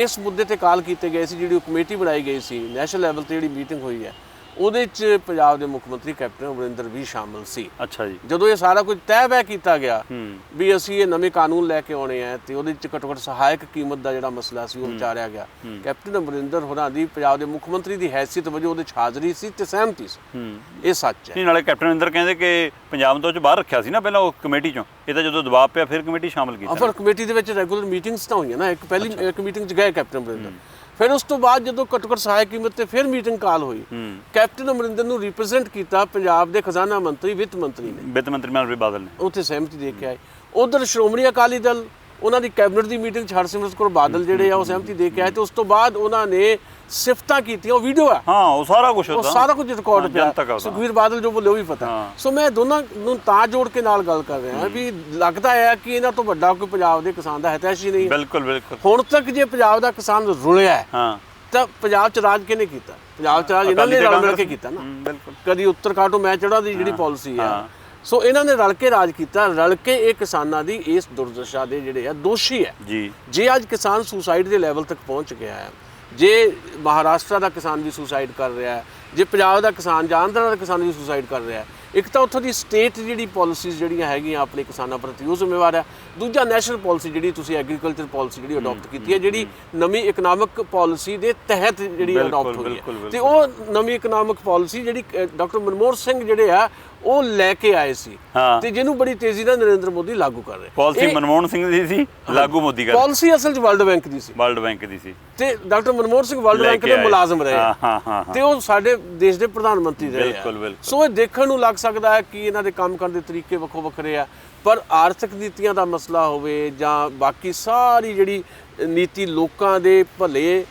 ਇਸ ਮੁੱਦੇ ਤੇ ਕਾਲ ਕੀਤੇ ਗਏ ਸੀ, ਜਿਹੜੀ ਕਮੇਟੀ ਬਣਾਈ ਗਈ ਸੀ ਨੈਸ਼ਨਲ ਲੈਵਲ ਤੇ, ਜਿਹੜੀ ਮੀਟਿੰਗ ਹੋਈ ਹੈ, ਉਹਦੇ 'ਚ ਪੰਜਾਬ ਦੇ ਮੁੱਖ ਮੰਤਰੀ ਕੈਪਟਨ ਅਮਰਿੰਦਰ ਵੀ ਸ਼ਾਮਲ ਸੀ। ਅੱਛਾ ਜੀ। ਜਦੋਂ ਇਹ ਸਾਰਾ ਕੁਝ ਤੈਅ ਬੈ ਕੀਤਾ ਗਿਆ ਵੀ ਅਸੀਂ ਇਹ ਨਵੇਂ ਕਾਨੂੰਨ ਲੈ ਕੇ ਆਉਣੇ ਆ, ਤੇ ਉਹਦੇ 'ਚ ਘੱਟੋ ਘੱਟ ਸਹਾਇਕ ਕੀਮਤ ਦਾ ਜਿਹੜਾ ਮਸਲਾ ਸੀ ਉਹ ਵਿਚਾਰਿਆ ਗਿਆ। ਕੈਪਟਨ ਅਮਰਿੰਦਰ ਹੋਰਾਂ ਦੀ ਪੰਜਾਬ ਦੇ ਮੁੱਖ ਮੰਤਰੀ ਦੀ ਹੈਸੀਅਤ ਵਜੋਂ ਉਹਦੇ 'ਚ ਹਾਜ਼ਰੀ ਸੀ ਤੇ ਸਹਿਮਤੀ ਸੀ। ਇਹ ਸੱਚ ਹੈ। ਨਾਲੇ ਕੈਪਟਨ ਅਮਰਿੰਦਰ ਕਹਿੰਦੇ ਕਿ ਪੰਜਾਬ ਤੋਂ ਬਾਹਰ ਰੱਖਿਆ ਸੀ ਨਾ ਪਹਿਲਾਂ ਉਹ ਕਮੇਟੀ 'ਚੋਂ, ਇਹ ਤਾਂ ਜਦੋਂ ਦਬਾਅ ਪਿਆ ਫਿਰ ਕਮੇਟੀ ਸ਼ਾਮਲ ਕੀਤੀ। ਫਿਰ ਕਮੇਟੀ ਦੇ ਵਿੱਚ ਰੈਗੂਲਰ ਮੀਟਿੰਗਸ ਤਾਂ ਹੋਈਆਂ ਨਾ, ਇੱਕ ਮੀਟਿੰਗ 'ਚ ਗਏ ਕੈਪਟਨ ਅਮਰਿੰਦਰ, ਫਿਰ ਉਸ ਤੋਂ ਬਾਅਦ ਜਦੋਂ ਘੱਟੋ ਘੱਟ ਸਹਾਇਕ ਕੀਮਤ ਤੇ ਫਿਰ ਮੀਟਿੰਗ ਕਾਲ ਹੋਈ, ਕੈਪਟਨ ਅਮਰਿੰਦਰ ਨੂੰ ਰਿਪਰੈਜ਼ੈਂਟ ਕੀਤਾ ਪੰਜਾਬ ਦੇ ਖਜ਼ਾਨਾ ਮੰਤਰੀ, ਵਿੱਤ ਮੰਤਰੀ ਮਨਪ੍ਰੀਤ ਬਾਦਲ ਨੇ, ਉੱਥੇ ਸਹਿਮਤੀ ਦੇ ਕੇ ਆਏ। ਉਧਰ ਸ਼੍ਰੋਮਣੀ ਅਕਾਲੀ ਦਲ, ਉਹਨਾਂ ਦੀ ਕੈਬਨਿਟ ਦੀ ਮੀਟਿੰਗ 'ਚ ਹਰਸਿਮਰਤ ਕੌਰ ਬਾਦਲ ਜਿਹੜੇ ਆ ਉਹ ਸਹਿਮਤੀ ਦੇ ਕੇ ਆਏ, ਤੇ ਉਸ ਤੋਂ ਬਾਅਦ ਉਹਨਾਂ ਨੇ ਸਿਫਤਾਂ ਕੀਤੀਆਂ। ਉਹ ਵੀਡੀਓ ਹੈ, ਹਾਂ, ਉਹ ਸਾਰਾ ਕੁਝ ਰਿਕਾਰਡ ਪਿਆ, ਸੁਖਬੀਰ ਬਾਦਲ ਜੋ ਬੋਲੇ ਉਹ ਵੀ ਪਤਾ। ਸੋ ਮੈਂ ਦੋਨਾਂ ਨੂੰ ਤਾਂ ਜੋੜ ਕੇ ਨਾਲ ਗੱਲ ਕਰ ਰਿਹਾ ਵੀ ਲੱਗਦਾ ਹੈ ਕਿ ਇਹਨਾਂ ਤੋਂ ਵੱਡਾ ਕੋਈ ਪੰਜਾਬ ਦੇ ਕਿਸਾਨ ਦਾ ਹਿਤੈਸ਼ੀ ਨਹੀਂ ਹੈ। ਬਿਲਕੁਲ। ਹੁਣ ਤੱਕ ਜੇ ਪੰਜਾਬ ਦਾ ਕਿਸਾਨ ਰੁਲਿਆ ਹੈ ਤਾਂ ਪੰਜਾਬ 'ਚ ਰਾਜ ਕਿਹਨੇ ਕੀਤਾ? ਪੰਜਾਬ 'ਚ ਰਾਜ ਇਹਨਾਂ ਨੇ ਰਲ ਮਿਲ ਕੇ ਕੀਤਾ ਨਾ। ਕਦੀ ਉੱਤਰ ਕਾਟੋ ਮੈਂ ਚੜਾ ਦੀ ਜਿਹੜੀ ਪਾਲਿਸੀ ਹੈ, ਸੋ ਇਹਨਾਂ ਨੇ ਰਲ ਕੇ ਰਾਜ ਕੀਤਾ, ਰਲ ਕੇ ਇਹ ਕਿਸਾਨਾਂ ਦੀ ਇਸ ਦੁਰਦਸ਼ਾ ਦੇ ਜਿਹੜੇ ਆ ਦੋਸ਼ੀ ਹੈ ਜੀ। ਜੇ ਅੱਜ ਕਿਸਾਨ ਸੁਸਾਈਡ ਦੇ ਲੈਵਲ ਤੱਕ ਪਹੁੰਚ ਗਿਆ ਹੈ, ਜੇ ਮਹਾਰਾਸ਼ਟਰ ਦਾ ਕਿਸਾਨ ਵੀ ਸੁਸਾਈਡ ਕਰ ਰਿਹਾ ਹੈ, ਜੇ ਪੰਜਾਬ ਦਾ ਕਿਸਾਨ ਜਾਂ ਆਂਧਰਾ ਦਾ ਕਿਸਾਨ ਵੀ ਸੁਸਾਈਡ ਕਰ ਰਿਹਾ ਹੈ, ਇੱਕ ਤਾਂ ਉੱਥੋਂ ਦੀ ਸਟੇਟ ਜਿਹੜੀ ਪਾਲਿਸੀਜ਼ ਜਿਹੜੀਆਂ ਹੈਗੀਆਂ ਆਪਣੇ ਕਿਸਾਨਾਂ ਪ੍ਰਤੀ ਉਹ ਜ਼ਿੰਮੇਵਾਰ ਹੈ। ਦੂਜਾ ਨੈਸ਼ਨਲ ਪਾਲਿਸੀ ਜਿਹੜੀ ਤੁਸੀਂ ਐਗਰੀਕਲਚਰ ਪਾਲਿਸੀ ਜਿਹੜੀ ਅਡਾਪਟ ਕੀਤੀ ਹੈ, ਜਿਹੜੀ ਨਵੀਂ ਇਕਨੋਮਿਕ ਪਾਲਿਸੀ ਦੇ ਤਹਿਤ ਜਿਹੜੀ ਅਡਾਪਟ ਹੋਈ ਹੈ, ਤੇ ਉਹ ਨਵੀਂ ਇਕਨੋਮਿਕ ਪਾਲਿਸੀ ਜਿਹੜੀ ਡਾਕਟਰ ਮਨਮੋਹਨ ਸਿੰਘ ਜਿਹੜੇ ਆ ਉਹ ਲੈ ਕੇ ਆਏ ਸੀ, ਤੇ ਜਿਹਨੂੰ ਬੜੀ ਤੇਜ਼ੀ ਨਾਲ ਨਰਿੰਦਰ ਮੋਦੀ ਲਾਗੂ ਕਰ ਰਹੇ। ਪਾਲਿਸੀ ਮਨਮੋਹਨ ਸਿੰਘ ਦੀ ਸੀ, ਲਾਗੂ ਮੋਦੀ ਕਰ ਰਿਹਾ। ਪਾਲਿਸੀ ਅਸਲ 'ਚ ਵਰਲਡ ਬੈਂਕ ਦੀ ਸੀ, ਤੇ doctor Manmohan Singh world bank ਦੇ ਮੁਲਾਜ਼ਮ ਰਹੇ, ਤੇ ਉਹ ਸਾਡੇ ਦੇਸ਼ ਦੇ ਪ੍ਰਧਾਨ ਮੰਤਰੀ ਰਹੇ। ਸੋ ਇਹ ਦੇਖਣ ਨੂੰ ਲੱਗ ਸਕਦਾ ਹੈ ਕਿ ਇਹਨਾਂ ਦੇ ਕੰਮ ਕਰਨ ਦੇ ਤਰੀਕੇ ਵੱਖੋ ਵੱਖਰੇ ਆ, ਪਰ ਆਰਥਿਕ ਨੀਤੀਆਂ ਦਾ ਮਸਲਾ ਹੋਵੇ ਜਾਂ ਬਾਕੀ ਸਾਰੀ ਜਿਹੜੀ ਨੀਤੀ ਲੋਕਾਂ ਦੇ ਭਲੇ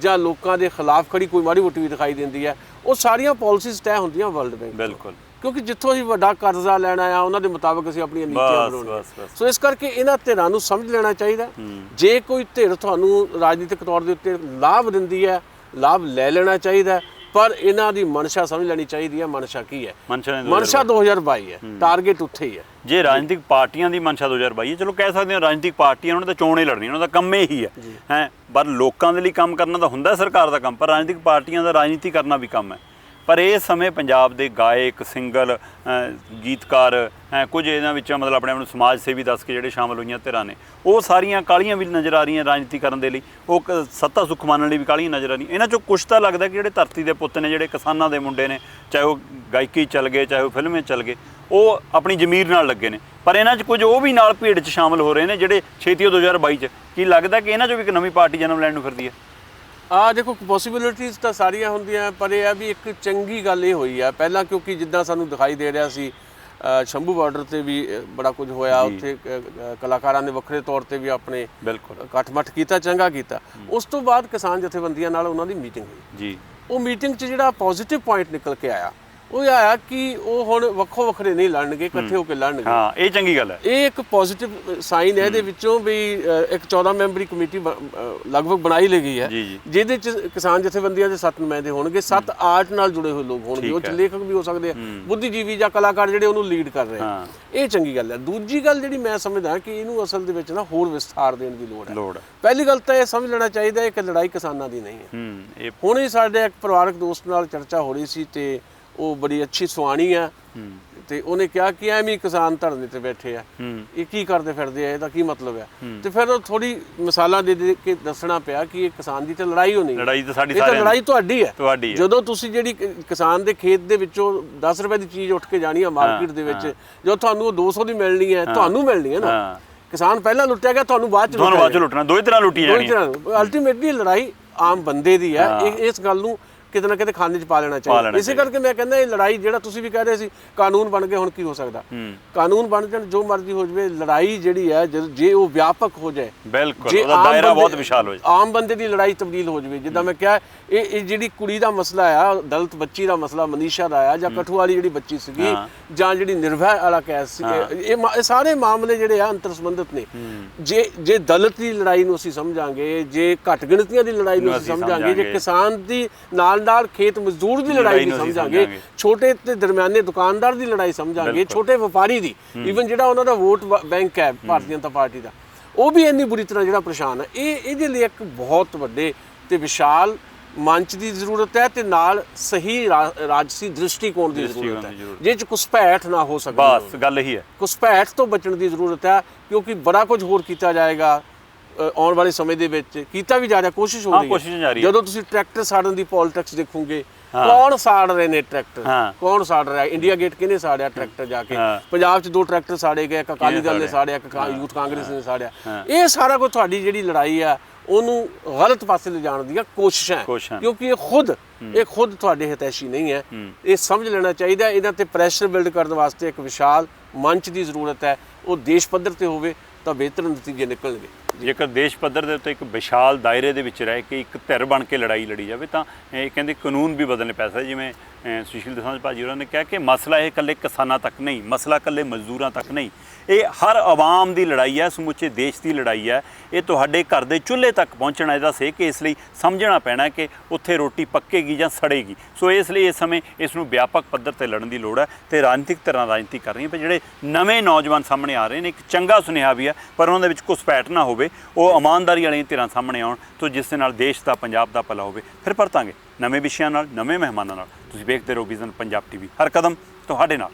ਜਾਂ ਲੋਕਾਂ ਦੇ ਖਿਲਾਫ ਖੜੀ ਕੋਈ ਮਾੜੀ ਮੋਟੀ ਵੀ ਦਿਖਾਈ ਦਿੰਦੀ ਹੈ, ਉਹ ਸਾਰੀਆਂ ਪਾਲਿਸੀਜ਼ ਤੈਅ ਹੁੰਦੀਆਂ ਵਰਲਡ ਬੈਂਕ। ਬਿਲਕੁਲ, ਕਿਉਂਕਿ ਜਿੱਥੋਂ ਅਸੀਂ ਵੱਡਾ ਕਰਜ਼ਾ ਲੈਣਾ ਆ ਉਹਨਾਂ ਦੇ ਮੁਤਾਬਕ ਅਸੀਂ ਆਪਣੀਆਂ ਨੀਤੀਆਂ ਬਣਾਉਣੀਆਂ। ਸੋ ਇਸ ਕਰਕੇ ਇਹਨਾਂ ਧਿਰਾਂ ਨੂੰ ਸਮਝ ਲੈਣਾ ਚਾਹੀਦਾ। ਜੇ ਕੋਈ ਧਿਰ ਤੁਹਾਨੂੰ ਰਾਜਨੀਤਿਕ ਤੌਰ ਦੇ ਉੱਤੇ ਲਾਭ ਦਿੰਦੀ ਹੈ, ਲਾਭ ਲੈ ਲੈਣਾ ਚਾਹੀਦਾ, ਪਰ ਇਹਨਾਂ ਦੀ ਮਨਸ਼ਾ ਸਮਝ ਲੈਣੀ ਚਾਹੀਦੀ ਹੈ। ਮਨਸ਼ਾ ਕੀ ਹੈ? ਮਨਸ਼ਾ 2022 ਹੈ, ਟਾਰਗੇਟ ਉੱਥੇ ਹੀ ਹੈ। ਜੇ ਰਾਜਨੀਤਿਕ ਪਾਰਟੀਆਂ ਦੀ ਮਨਸ਼ਾ 2022 ਹੈ, ਚਲੋ ਕਹਿ ਸਕਦੇ ਹਾਂ ਰਾਜਨੀਤਿਕ ਪਾਰਟੀਆਂ ਉਹਨਾਂ ਦਾ ਚੋਣ ਹੀ ਲੜਨੀ, ਉਹਨਾਂ ਦਾ ਕੰਮ ਇਹੀ ਹੈ। ਪਰ ਲੋਕਾਂ ਦੇ ਲਈ ਕੰਮ ਕਰਨਾ ਤਾਂ ਹੁੰਦਾ ਸਰਕਾਰ ਦਾ ਕੰਮ, ਪਰ ਰਾਜਨੀਤਿਕ ਪਾਰਟੀਆਂ ਦਾ ਰਾਜਨੀਤੀ ਕਰਨਾ ਵੀ ਕੰਮ ਹੈ। ਪਰ ਇਸ ਸਮੇਂ ਪੰਜਾਬ ਦੇ ਗਾਇਕ ਸਿੰਗਰ ਗੀਤਕਾਰ ਕੁਝ ਇਹਨਾਂ ਵਿੱਚ ਮਤਲਬ ਆਪਣੇ ਆਪ ਨੂੰ ਸਮਾਜ ਸੇਵੀ ਦੱਸ ਕੇ ਜਿਹੜੇ ਸ਼ਾਮਲ ਹੋਈਆਂ ਧਿਰਾਂ ਨੇ, ਉਹ ਸਾਰੀਆਂ ਕਾਲੀਆਂ ਵੀ ਨਜ਼ਰ ਆ ਰਹੀਆਂ ਰਾਜਨੀਤੀ ਕਰਨ ਦੇ ਲਈ, ਉਹ ਸੱਤਾ ਸੁੱਖ ਮਾਣਨ ਲਈ ਵੀ ਕਾਲੀਆਂ ਨਜ਼ਰ ਆ ਰਹੀਆਂ। ਇਹਨਾਂ 'ਚੋਂ ਕੁਛ ਤਾਂ ਲੱਗਦਾ ਕਿ ਜਿਹੜੇ ਧਰਤੀ ਦੇ ਪੁੱਤ ਨੇ, ਜਿਹੜੇ ਕਿਸਾਨਾਂ ਦੇ ਮੁੰਡੇ ਨੇ, ਚਾਹੇ ਉਹ ਗਾਇਕੀ ਚੱਲ ਗਏ, ਚਾਹੇ ਉਹ ਫਿਲਮੇ ਚੱਲ ਗਏ, ਉਹ ਆਪਣੀ ਜ਼ਮੀਰ ਨਾਲ ਲੱਗੇ ਨੇ। ਪਰ ਇਹਨਾਂ 'ਚ ਕੁਝ ਉਹ ਵੀ ਨਾਲ ਭੀੜ 'ਚ ਸ਼ਾਮਲ ਹੋ ਰਹੇ ਨੇ ਜਿਹੜੇ ਛੇਤੀ 2022 'ਚ। ਕੀ ਲੱਗਦਾ ਕਿ ਇਹਨਾਂ 'ਚੋਂ ਵੀ ਇੱਕ ਨਵੀਂ ਪਾਰਟੀ ਜਨਮ ਲੈਣ ਨੂੰ ਫਿਰਦੀ ਹੈ? ਦੇਖੋ ਪੋਸੀਬਿਲਿਟੀਜ਼ ਤਾਂ ਸਾਰੀਆਂ ਹੁੰਦੀਆਂ, ਪਰ ਇਹ ਆ ਵੀ ਇੱਕ ਚੰਗੀ ਗੱਲ ਇਹ ਹੋਈ ਆ ਪਹਿਲਾਂ, ਕਿਉਂਕਿ ਜਿੱਦਾਂ ਸਾਨੂੰ ਦਿਖਾਈ ਦੇ ਰਿਹਾ ਸੀ ਸ਼ੰਭੂ ਬਾਰਡਰ ਤੇ ਵੀ ਬੜਾ ਕੁਝ ਹੋਇਆ, ਉੱਥੇ ਕਲਾਕਾਰਾਂ ਨੇ ਵੱਖਰੇ ਤੌਰ ਤੇ ਵੀ ਆਪਣੇ ਬਿਲਕੁਲ ਇਕੱਠ-ਮੱਠ ਕੀਤਾ, ਚੰਗਾ ਕੀਤਾ। ਉਸ ਤੋਂ ਬਾਅਦ ਕਿਸਾਨ ਜਥੇਬੰਦੀਆਂ ਨਾਲ ਉਹਨਾਂ ਦੀ ਮੀਟਿੰਗ ਹੋਈ ਜੀ। ਉਹ ਮੀਟਿੰਗ 'ਚ ਜਿਹੜਾ ਪੋਜ਼ਿਟਿਵ ਪੁਆਇੰਟ ਨਿਕਲ ਕੇ ਆਇਆ ਉਹ ਇਹ ਆਇਆ ਕਿ ਉਹ ਹੁਣ ਵੱਖੋ ਵੱਖਰੇ ਨਹੀਂ ਲੜਨਗੇ, ਇਕੱਠੇ ਹੋ ਕੇ ਲੜਨਗੇ। ਹਾਂ, ਇਹ ਚੰਗੀ ਗੱਲ ਹੈ। ਇਹ ਇੱਕ ਪੋਜ਼ਿਟਿਵ ਸਾਈਨ ਹੈ ਇਹਦੇ ਵਿੱਚੋਂ ਵੀ। ਇੱਕ 14 ਮੈਂਬਰੀ ਕਮੇਟੀ ਲਗਭਗ ਬਣਾਈ ਲਈ ਗਈ ਹੈ, ਜਿਹਦੇ 'ਚ ਕਿਸਾਨ ਜਥੇਬੰਦੀਆਂ ਦੇ 7 ਨੁਮਾਇੰਦੇ ਹੋਣਗੇ, 7 ਆਰਟ ਨਾਲ ਜੁੜੇ ਹੋਏ ਲੋਕ ਹੋਣਗੇ, ਉਹ 'ਚ ਲੇਖਕ ਵੀ ਹੋ ਸਕਦੇ ਆ, ਬੁੱਧੀਜੀਵੀ ਜਾਂ ਕਲਾਕਾਰ ਜਿਹੜੇ ਉਹਨੂੰ ਲੀਡ ਕਰ ਰਹੇ ਆ। ਇਹ ਚੰਗੀ ਗੱਲ ਹੈ। ਦੂਜੀ ਗੱਲ ਜਿਹੜੀ ਮੈਂ ਸਮਝਦਾ ਕਿ ਇਹਨੂੰ ਅਸਲ ਦੇ ਵਿੱਚ ਨਾ ਹੋਰ ਵਿਸਥਾਰ ਦੇਣ ਦੀ ਲੋੜ ਹੈ। ਪਹਿਲੀ ਗੱਲ ਤਾਂ ਇਹ ਸਮਝ ਲੈਣਾ ਚਾਹੀਦਾ ਹੈ ਕਿ ਲੜਾਈ ਕਿਸਾਨਾਂ ਦੀ ਨਹੀਂ ਹੈ। ਹੁਣ ਹੀ ਸਾਡੇ ਇੱਕ ਪਰਿਵਾਰਕ ਦੋਸਤ ਨਾਲ ਚਰਚਾ ਹੋ ਰਹੀ ਸੀ ਤੇ ਉਹ ਬੜੀ ਅੱਛੀ ਸੁਆਣੀ ਆ, ਤੇ ਉਹਨੇ ਕਿਹਾ ਕਿ ਐਵੇਂ ਕਿਸਾਨ ਧਰਨੇ ਤੇ ਬੈਠੇ ਆ, ਇਹ ਕੀ ਕਰਦੇ ਫਿਰਦੇ ਆ, ਇਹਦਾ ਕੀ ਮਤਲਬ ਹੈ? ਤੇ ਫਿਰ ਉਹ ਥੋੜੀ ਮਿਸਾਲਾਂ ਦੇ ਕੇ ਦੱਸਣਾ ਪਿਆ ਕਿ ਇਹ ਕਿਸਾਨ ਦੀ ਤੇ ਲੜਾਈ ਹੋਣੀ, ਲੜਾਈ ਤਾਂ ਸਾਡੀ, ਇਹ ਤਾਂ ਲੜਾਈ ਤੁਹਾਡੀ ਹੈ। ਜਦੋਂ ਤੁਸੀਂ ਜਿਹੜੀ ਕਿਸਾਨ ਦੇ ਖੇਤ ਦੇ ਵਿੱਚੋਂ 10 ਰੁਪਏ ਦੀ ਚੀਜ਼ ਉੱਠ ਕੇ ਜਾਣੀ ਆ ਮਾਰਕੀਟ ਦੇ ਵਿੱਚ, ਜਦੋਂ ਤੁਹਾਨੂੰ ਉਹ 200 ਦੀ ਮਿਲਣੀ ਹੈ, ਤੁਹਾਨੂੰ ਮਿਲਣੀ ਹੈ ਨਾ। ਕਿਸਾਨ ਪਹਿਲਾਂ ਲੁੱਟਿਆ ਗਿਆ, ਤੁਹਾਨੂੰ ਬਾਅਦ ਚ ਲੁੱਟਣਾ, ਦੋਈ ਤਰ੍ਹਾਂ ਲੁੱਟੀ ਜਾਣੀ। ਅਲਟੀਮੇਟਲੀ ਲੜਾਈ ਆਮ ਬੰਦੇ ਦੀ ਹੈ। ਇਸ ਗੱਲ ਨੂੰ ਕਿਤੇ ਨਾ ਕਿਤੇ ਖਾਨੇ 'ਚ ਪਾ ਲੈਣਾ ਚਾਹੀਦਾ। ਇਸੇ ਕਰਕੇ ਮੈਂ ਕਹਿੰਦਾ ਇਹ ਲੜਾਈ, ਜਿਹੜਾ ਤੁਸੀਂ ਵੀ ਕਹਿ ਰਹੇ ਸੀ ਕਾਨੂੰਨ ਬਣ ਗਏ, ਹੁਣ ਕੀ ਹੋ ਸਕਦਾ? ਕਾਨੂੰਨ ਬਣ ਜਾਣ, ਜੋ ਮਰਜ਼ੀ ਹੋ ਜਾਵੇ, ਲੜਾਈ ਜਿਹੜੀ ਹੈ ਜੇ ਉਹ ਵਿਆਪਕ ਹੋ ਜਾਏ, ਬਿਲਕੁਲ ਉਹਦਾ ਦਾਇਰਾ ਬਹੁਤ ਵਿਸ਼ਾਲ ਹੋ ਜਾਏ, ਆਮ ਬੰਦੇ ਦੀ ਲੜਾਈ ਤਬਦੀਲ ਹੋ ਜਾਵੇ। ਜਿੱਦਾਂ ਮੈਂ ਕਿਹਾ, ਇਹ ਜਿਹੜੀ ਕੁੜੀ ਦਾ ਮਸਲਾ ਆ, ਦਲਿਤ ਬੱਚੀ ਦਾ ਮਸਲਾ, ਮਨੀਸ਼ਾ ਦਾ ਆ, ਜਾਂ ਕਠੂਆ ਵਾਲੀ ਜਿਹੜੀ ਬੱਚੀ ਸੀਗੀ, ਜਾਂ ਜਿਹੜੀ ਨਿਰਭੈ ਵਾਲਾ ਕੇਸ ਸੀ, ਇਹ ਸਾਰੇ ਮਾਮਲੇ ਜਿਹੜੇ ਆ ਅੰਤਰ ਸੰਬੰਧਿਤ ਨੇ। ਜੇ ਦਲਿਤ ਦੀ ਲੜਾਈ ਨੂੰ ਅਸੀਂ ਸਮਝਾਂਗੇ, ਜੇ ਘੱਟ ਗਿਣਤੀਆਂ ਦੀ ਲੜਾਈ ਨੂੰ ਅਸੀਂ ਸਮਝਾਂਗੇ, ਜੇ ਕਿਸਾਨ ਦੀ ਨਾਲ ਖੇਤ ਮਜ਼ਦੂਰ ਦੀ ਲੜਾਈ ਨਹੀਂ ਸਮਝਾਂਗੇ, ਛੋਟੇ ਤੇ ਦਰਮਿਆਨੇ ਦੁਕਾਨਦਾਰ ਦੀ ਲੜਾਈ ਸਮਝਾਂਗੇ, ਛੋਟੇ ਵਪਾਰੀ ਦੀ, ਈਵਨ ਜਿਹੜਾ ਉਹਨਾਂ ਦਾ ਵੋਟ ਬੈਂਕ ਹੈ ਭਾਰਤੀ ਜਨਤਾ ਪਾਰਟੀ ਦਾ, ਉਹ ਵੀ ਇੰਨੀ ਬੁਰੀ ਤਰ੍ਹਾਂ ਜਿਹੜਾ ਪਰੇਸ਼ਾਨ ਹੈ। ਇਹਦੇ ਲਈ ਇੱਕ ਬਹੁਤ ਵੱਡੇ ਤੇ ਵਿਸ਼ਾਲ ਮੰਚ ਦੀ ਜ਼ਰੂਰਤ ਹੈ, ਤੇ ਨਾਲ ਸਹੀ ਰਾਜਸੀ ਦ੍ਰਿਸ਼ਟੀਕੋਣ ਦੀ ਜ਼ਰੂਰਤ ਹੈ, ਜਿਹ 'ਚ ਘੁਸਪੈਠ ਨਾ ਹੋ ਸਕੇ। ਬਸ ਗੱਲ ਇਹੀ ਹੈ, ਘੁਸਪੈਠ ਤੋਂ ਬਚਣ ਦੀ ਜ਼ਰੂਰਤ ਹੈ, ਕਿਉਂਕਿ ਬੜਾ ਕੁਝ ਹੋਰ ਕੀਤਾ ਜਾਏਗਾ ਆਉਣ ਵਾਲੇ ਸਮੇਂ ਦੇ ਵਿੱਚ, ਕੀਤਾ ਵੀ ਜਾ ਰਿਹਾ, ਕੋਸ਼ਿਸ਼ ਹੋ ਰਹੀ ਹੈ। ਜਦੋਂ ਤੁਸੀਂ ਟਰੈਕਟਰ ਸਾੜਨ ਦੀ ਪੋਲਿਟਿਕਸ ਦੇਖੋਗੇ, ਕੌਣ ਸਾੜ ਰਹੇ ਨੇ ਟਰੈਕਟਰ, ਕੌਣ ਸਾੜ ਰਿਹਾ? ਇੰਡੀਆ ਗੇਟ ਕਿਹਨੇ ਸਾੜਿਆ ਟਰੈਕਟਰ ਜਾ ਕੇ? ਪੰਜਾਬ 'ਚ 2 ਟਰੈਕਟਰ ਸਾੜੇ ਗਏ, ਇੱਕ ਅਕਾਲੀ ਦਲ ਨੇ ਸਾੜਿਆ, ਇੱਕ ਯੂਥ ਕਾਂਗਰਸ ਨੇ ਸਾੜਿਆ। ਇਹ ਸਾਰਾ ਕੁਝ ਤੁਹਾਡੀ ਜਿਹੜੀ ਲੜਾਈ ਆ ਉਹਨੂੰ ਗਲਤ ਪਾਸੇ ਲਿਜਾਣ ਦੀਆਂ ਕੋਸ਼ਿਸ਼ਾਂ, ਕਿਉਂਕਿ ਇਹ ਖੁਦ ਤੁਹਾਡੇ ਹਿਤੈਸ਼ੀ ਨਹੀਂ ਹੈ। ਇਹ ਸਮਝ ਲੈਣਾ ਚਾਹੀਦਾ। ਇਹਨਾਂ ਤੇ ਪ੍ਰੈਸ਼ਰ ਬਿਲਡ ਕਰਨ ਵਾਸਤੇ ਇੱਕ ਵਿਸ਼ਾਲ ਮੰਚ ਦੀ ਜ਼ਰੂਰਤ ਹੈ। ਉਹ ਦੇਸ਼ ਪੱਧਰ ਤੇ ਹੋਵੇ ਤਾਂ ਬਿਹਤਰ ਨਤੀਜੇ ਨਿਕਲਣਗੇ। ਜੇਕਰ ਦੇਸ਼ ਪੱਧਰ ਦੇ ਉੱਤੇ ਇੱਕ ਵਿਸ਼ਾਲ ਦਾਇਰੇ ਦੇ ਵਿੱਚ ਰਹਿ ਕੇ ਇੱਕ ਧਿਰ ਬਣ ਕੇ ਲੜਾਈ ਲੜੀ ਜਾਵੇ, ਤਾਂ ਇਹ ਕਹਿੰਦੇ ਕਾਨੂੰਨ ਵੀ ਬਦਲਣੇ ਪੈ ਸਕਦੇ। ਜਿਵੇਂ ਸੁਸ਼ੀਲ ਦਸਾਂਝ ਭਾਜੀ ਹੋਰਾਂ ਨੇ ਕਿਹਾ ਕਿ ਮਸਲਾ ਇਹ ਇਕੱਲੇ ਕਿਸਾਨਾਂ ਤੱਕ ਨਹੀਂ, ਮਸਲਾ ਇਕੱਲੇ ਮਜ਼ਦੂਰਾਂ ਤੱਕ ਨਹੀਂ, ਇਹ ਹਰ ਆਵਾਮ ਦੀ ਲੜਾਈ ਹੈ, ਸਮੁੱਚੇ ਦੇਸ਼ ਦੀ ਲੜਾਈ ਹੈ। ਇਹ ਤੁਹਾਡੇ ਘਰ ਦੇ ਚੁੱਲ੍ਹੇ ਤੱਕ ਪਹੁੰਚਣਾ ਇਹਦਾ ਸੇਕ, ਇਸ ਲਈ ਸਮਝਣਾ ਪੈਣਾ ਕਿ ਉੱਥੇ ਰੋਟੀ ਪੱਕੇਗੀ ਜਾਂ ਸੜੇਗੀ। ਸੋ ਇਸ ਲਈ ਇਸ ਸਮੇਂ ਇਸ ਨੂੰ ਵਿਆਪਕ ਪੱਧਰ ਤੇ ਲੜਨ ਦੀ ਲੋੜ ਹੈ, ਤੇ ਰਾਜਨੀਤਿਕ ਧਿਰਾਂ ਰਾਜਨੀਤੀ ਕਰ ਰਹੀਆਂ। ਪਰ ਜਿਹੜੇ ਨਵੇਂ ਨੌਜਵਾਨ ਸਾਹਮਣੇ ਆ ਰਹੇ ਨੇ, ਇੱਕ ਚੰਗਾ ਸੁਨੇਹਾ ਵੀ ਹੈ, ਪਰ ਉਹਨਾਂ ਦੇ ਵਿੱਚ ਘੁਸਪੈਠ ਨਾ ਹੋਵੇ, ਉਹ ਇਮਾਨਦਾਰੀ ਵਾਲੀਆਂ ਧਿਰਾਂ ਸਾਹਮਣੇ ਆਉਣ, ਤੋਂ ਜਿਸ ਦੇ ਨਾਲ ਦੇਸ਼ ਦਾ, ਪੰਜਾਬ ਦਾ ਭਲਾ ਹੋਵੇ। ਫਿਰ ਪਰਤਾਂਗੇ ਨਵੇਂ ਵਿਸ਼ਿਆਂ ਨਾਲ, ਨਵੇਂ ਮਹਿਮਾਨਾਂ ਨਾਲ। ਤੁਸੀਂ ਵੇਖਦੇ ਰਹੋ ਵਿਜ਼ਨ ਪੰਜਾਬ TV, ਹਰ ਕਦਮ ਤੁਹਾਡੇ ਨਾਲ।